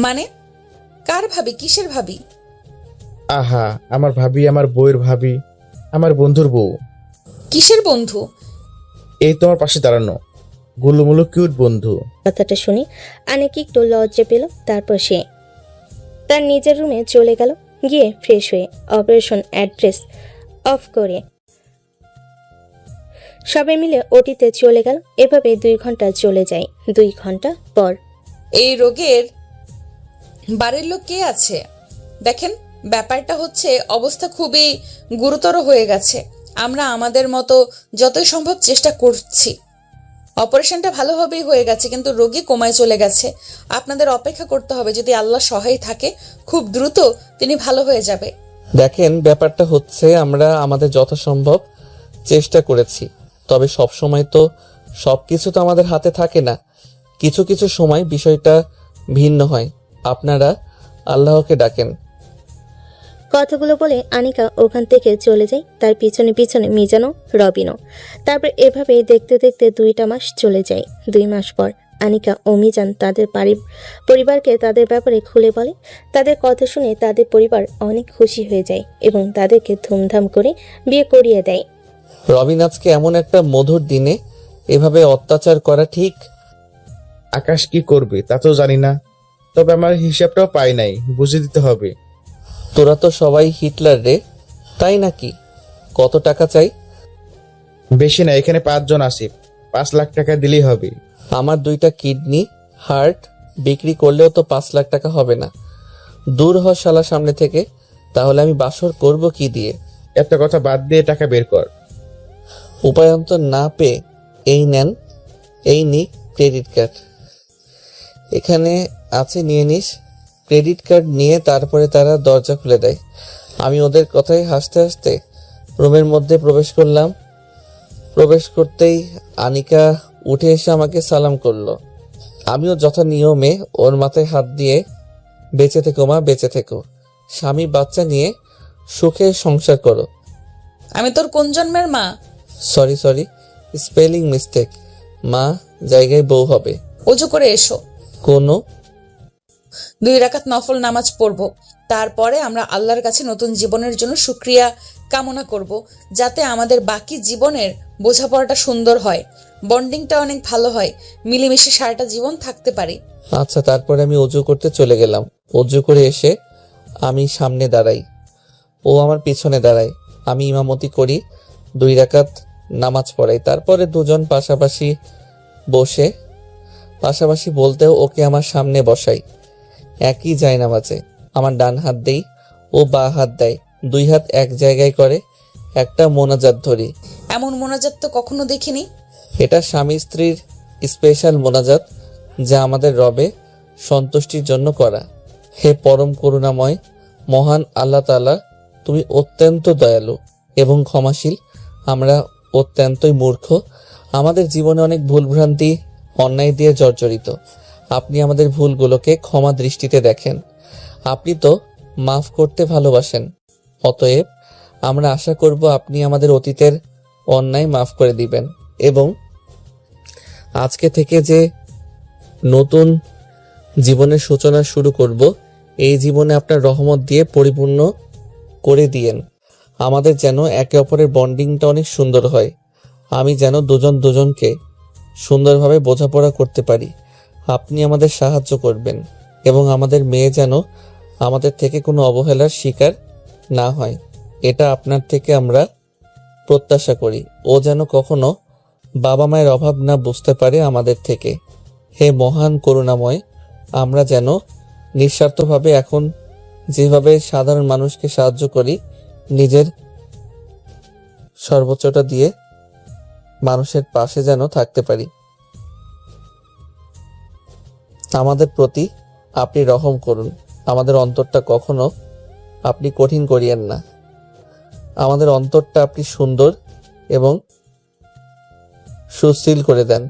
মানে কার ভাবি? কিসের ভাবি? আহা, আমার ভাবি, আমার বউয়ের ভাবি, আমার বন্ধুর বউ। কিসের বন্ধু? এই তোমার পাশে দাঁড়ানো গুলুমুলু কিউট বন্ধু। কথাটা শুনে আনিকা একটু লজ্জা পেল। তারপর সে তার নিজের রুমে চলে গেল। গিয়ে ফ্রেশ হয়ে অপারেশন অ্যাড্রেস অফ করে সবাই মিলে ওটিতে চলে গেল। এভাবে 2 ঘন্টা চলে যায়। 2 ঘন্টা পর এই রোগের বাড়ির লোক কে আছে? দেখেন, ব্যাপারটা হচ্ছে অবস্থা খুবই গুরুতর হয়ে গেছে। আমরা আমাদের মতো যতই সম্ভব চেষ্টা করছি। অপারেশনটা ভালোভাবেই হয়ে গেছে, কিন্তু রোগী কোমায় চলে গেছে। আপনাদের অপেক্ষা করতে হবে। যদি আল্লাহ সহায় থাকে, খুব দ্রুত তিনি ভালো হয়ে যাবে। দেখেন, ব্যাপারটা হচ্ছে আমরা আমাদের যথাসম্ভব চেষ্টা করেছি, তবে সব সময় তো সবকিছু তো আমাদের হাতে থাকে না। কিছু কিছু সময় বিষয়টা ভিন্ন হয়। আপনারা আল্লাহকে ডাকেন। কথাগুলো বলে আনিকা ওখান থেকে চলে যায়। তার পিছনে পিছনে মিজানো, রবিনও। তারপর এভাবে দেখতে দেখতে 2টা মাস চলে যায়। 2 মাস পর আনিকা ও মিজান তাদের পরিবারকে তাদের ব্যাপারে খুলে বলে। তাদের কথা শুনে তাদের পরিবার অনেক খুশি হয়ে যায় এবং তাদেরকে ধুমধাম করে বিয়ে করিয়ে দেয়। রবিন, আজকে এমন একটা মধুর দিনে এভাবে অত্যাচার করা ঠিক? আকাশ কি করবে তা তো জানি না, তবে আমার হিসাবটাও পাই নাই, বুঝে দিতে হবে। তোরা তো সবাই হিটলার রে, তাই নাকি? কত টাকা চাই? বেশি না, এখানে 5 জন আছে, 5 লাখ টাকা দিলেই হবে। আমার 2টা কিডনি, হার্ট বিক্রি করলেও তো 5 লাখ টাকা হবে না। দূর হ শালা সামনে থেকে, তাহলে আমি বাসর করব কি দিয়ে? একটা কথা বাদ দিয়ে টাকা বের কর। উপায়ন্তর না পেয়ে এই নেন, এই নি ক্রেডিট কার্ড, এখানে আছে নিয়ে নিস। ক্রেডিট কার্ড নিয়ে তারপরে তারা দরজা খুলে দেয়। আমি ওদের কথায় হাসতে হাসতে রুমের মধ্যে প্রবেশ করলাম। প্রবেশ করতেই আনিকা উঠে এসে আমাকে সালাম করলো। আমিও যথা নিয়মে ওর মাথায় হাত দিয়ে বেঁচে থেকো মা, বেঁচে থেকো, স্বামী বাচ্চা নিয়ে সুখে সংসার করো। আমি তোর কোন জন্মের মা? Sorry spelling mistake. মা জায়গায় বউ হবে। অজু করে এসো, কোনো 2 রাকাত নফল নামাজ পড়ব। তারপরে আমরা আল্লাহর কাছে নতুন জীবনের জন্য শুকরিয়া কামনা করব, যাতে আমাদের বাকি জীবনের বোঝাপড়াটা সুন্দর হয়, বন্ডিংটা অনেক ভালো হয়, মিলেমিশে সারাটা জীবন থাকতে পারি। আচ্ছা। তারপরে আমি অজু করতে চলে গেলাম। অজু করে এসে আমি সামনে দাঁড়াই, ও আমার পিছনে দাঁড়ায়। আমি ইমামতি করি, 2 রাকাত নামাজ পড়াই। তারপরে দুজন পাশাপাশি বসে, পাশাপাশি বলতেও ওকে আমার সামনে বসাই। একই যায় নামাজে আমার ডান হাত দেই, ও বা হাত দেয়, 2 হাত এক জায়গায় করে একটা মোনাজাত ধরি। এমন মোনাজাত তো কখনো দেখিনি। এটা স্বামী স্ত্রীর স্পেশাল মোনাজাত, যা আমাদের রবে সন্তুষ্টির জন্য করা। হে পরম করুণাময় মহান আল্লাহ তাআলা, তুমি অত্যন্ত দয়ালু এবং ক্ষমাশীল। আমরা অত্যন্তই মূর্খ, আমাদের জীবনে অনেক ভুলভ্রান্তি অন্যায় দিয়ে জর্জরিত। আপনি আমাদের ভুলগুলোকে ক্ষমা দৃষ্টিতে দেখেন। আপনি তো মাফ করতে ভালোবাসেন। অতএব আমরা আশা করব আপনি আমাদের অতীতের অন্যায় মাফ করে দিবেন এবং আজকে থেকে যে নতুন জীবনের সূচনা শুরু করব, এই জীবনে আপনার রহমত দিয়ে পরিপূর্ণ করে দিয়েন। আমাদের যেন একে অপরের বন্ডিংটা অনেক সুন্দর হয়। আমি যেন দুজনকে সুন্দরভাবে বোঝাপড়া করতে পারি। আপনি আমাদের সাহায্য করবেন এবং আমাদের মেয়ে যেন আমাদের থেকে কোনো অবহেলার শিকার না হয়, এটা আপনার থেকে আমরা প্রত্যাশা করি। ও যেন কখনো বাবা মায়ের অভাব না বুঝতে পারে আমাদের থেকে। হে মহান করুণাময়, আমরা যেন নিঃস্বার্থভাবে এখন যেভাবে সাধারণ মানুষকে সাহায্য করি, নিজের সর্বোচ্চটা দিয়ে মানুষের পাশে যেন থাকতে পারি। আমাদের প্রতি আপনি রহম করুন। আমাদের অন্তরটা কখনো আপনি কঠিন করিয়েন না। আমাদের অন্তরটা আপনি সুন্দর এবং সুশীল করে দেন।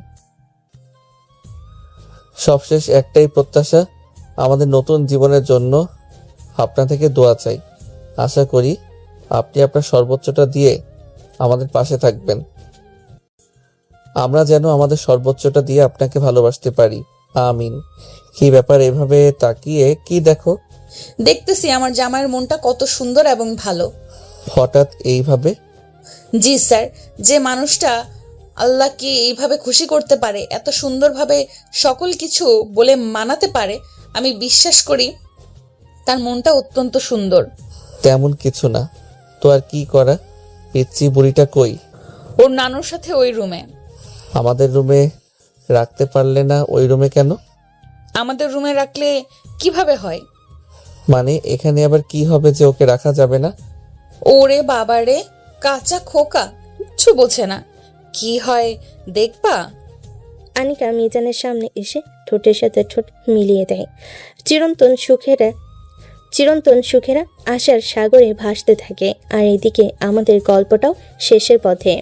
সবশেষ একটাই প্রত্যাশা, আমাদের নতুন জীবনের জন্য আপনা থেকে দোয়া চাই। আশা করি আপনি আপনার সর্বোচ্চটা দিয়ে আমাদের পাশে থাকবেন। আমরা যেন আমাদের সর্বোচ্চটা দিয়ে আপনাকে ভালোবাসতে পারি। আমিন। কি ব্যাপার, এভাবে তাকিয়ে কি দেখো? দেখতেছি আমার জামাইয়ের মনটা কত সুন্দর এবং ভালো। হঠাৎ এইভাবে? জি স্যার, যে মানুষটা আল্লাহকে এইভাবে খুশি করতে পারে, এত সুন্দরভাবে সকল কিছু বলে মানাতে পারে, আমি বিশ্বাস করি তার মনটা অত্যন্ত সুন্দর। তেমন কিছু না তো, আর কি করা? পিচ্চি বুড়িটা কই? ওর নানুর সাথে ওই রুমে। আমাদের রুমে রাখতে পারলে না? ওই রুমে কেন? আমাদের রুমে রাখলে কিভাবে হয়? মানে এখানে আবার কি হবে যে ওকে রাখা যাবে না? ওরে বাবারে, কাঁচা খোকা, কিচ্ছু বোঝে না। কি হয় দেখবা। আনিকা মিজানের সামনে এসে ঠোঁটের সাথে ঠোঁট মিলিয়ে দেয়। চিরন্তন সুখেরা আশার সাগরে ভাসতে থাকে। আর এদিকে আমাদের গল্পটাও শেষের পথে।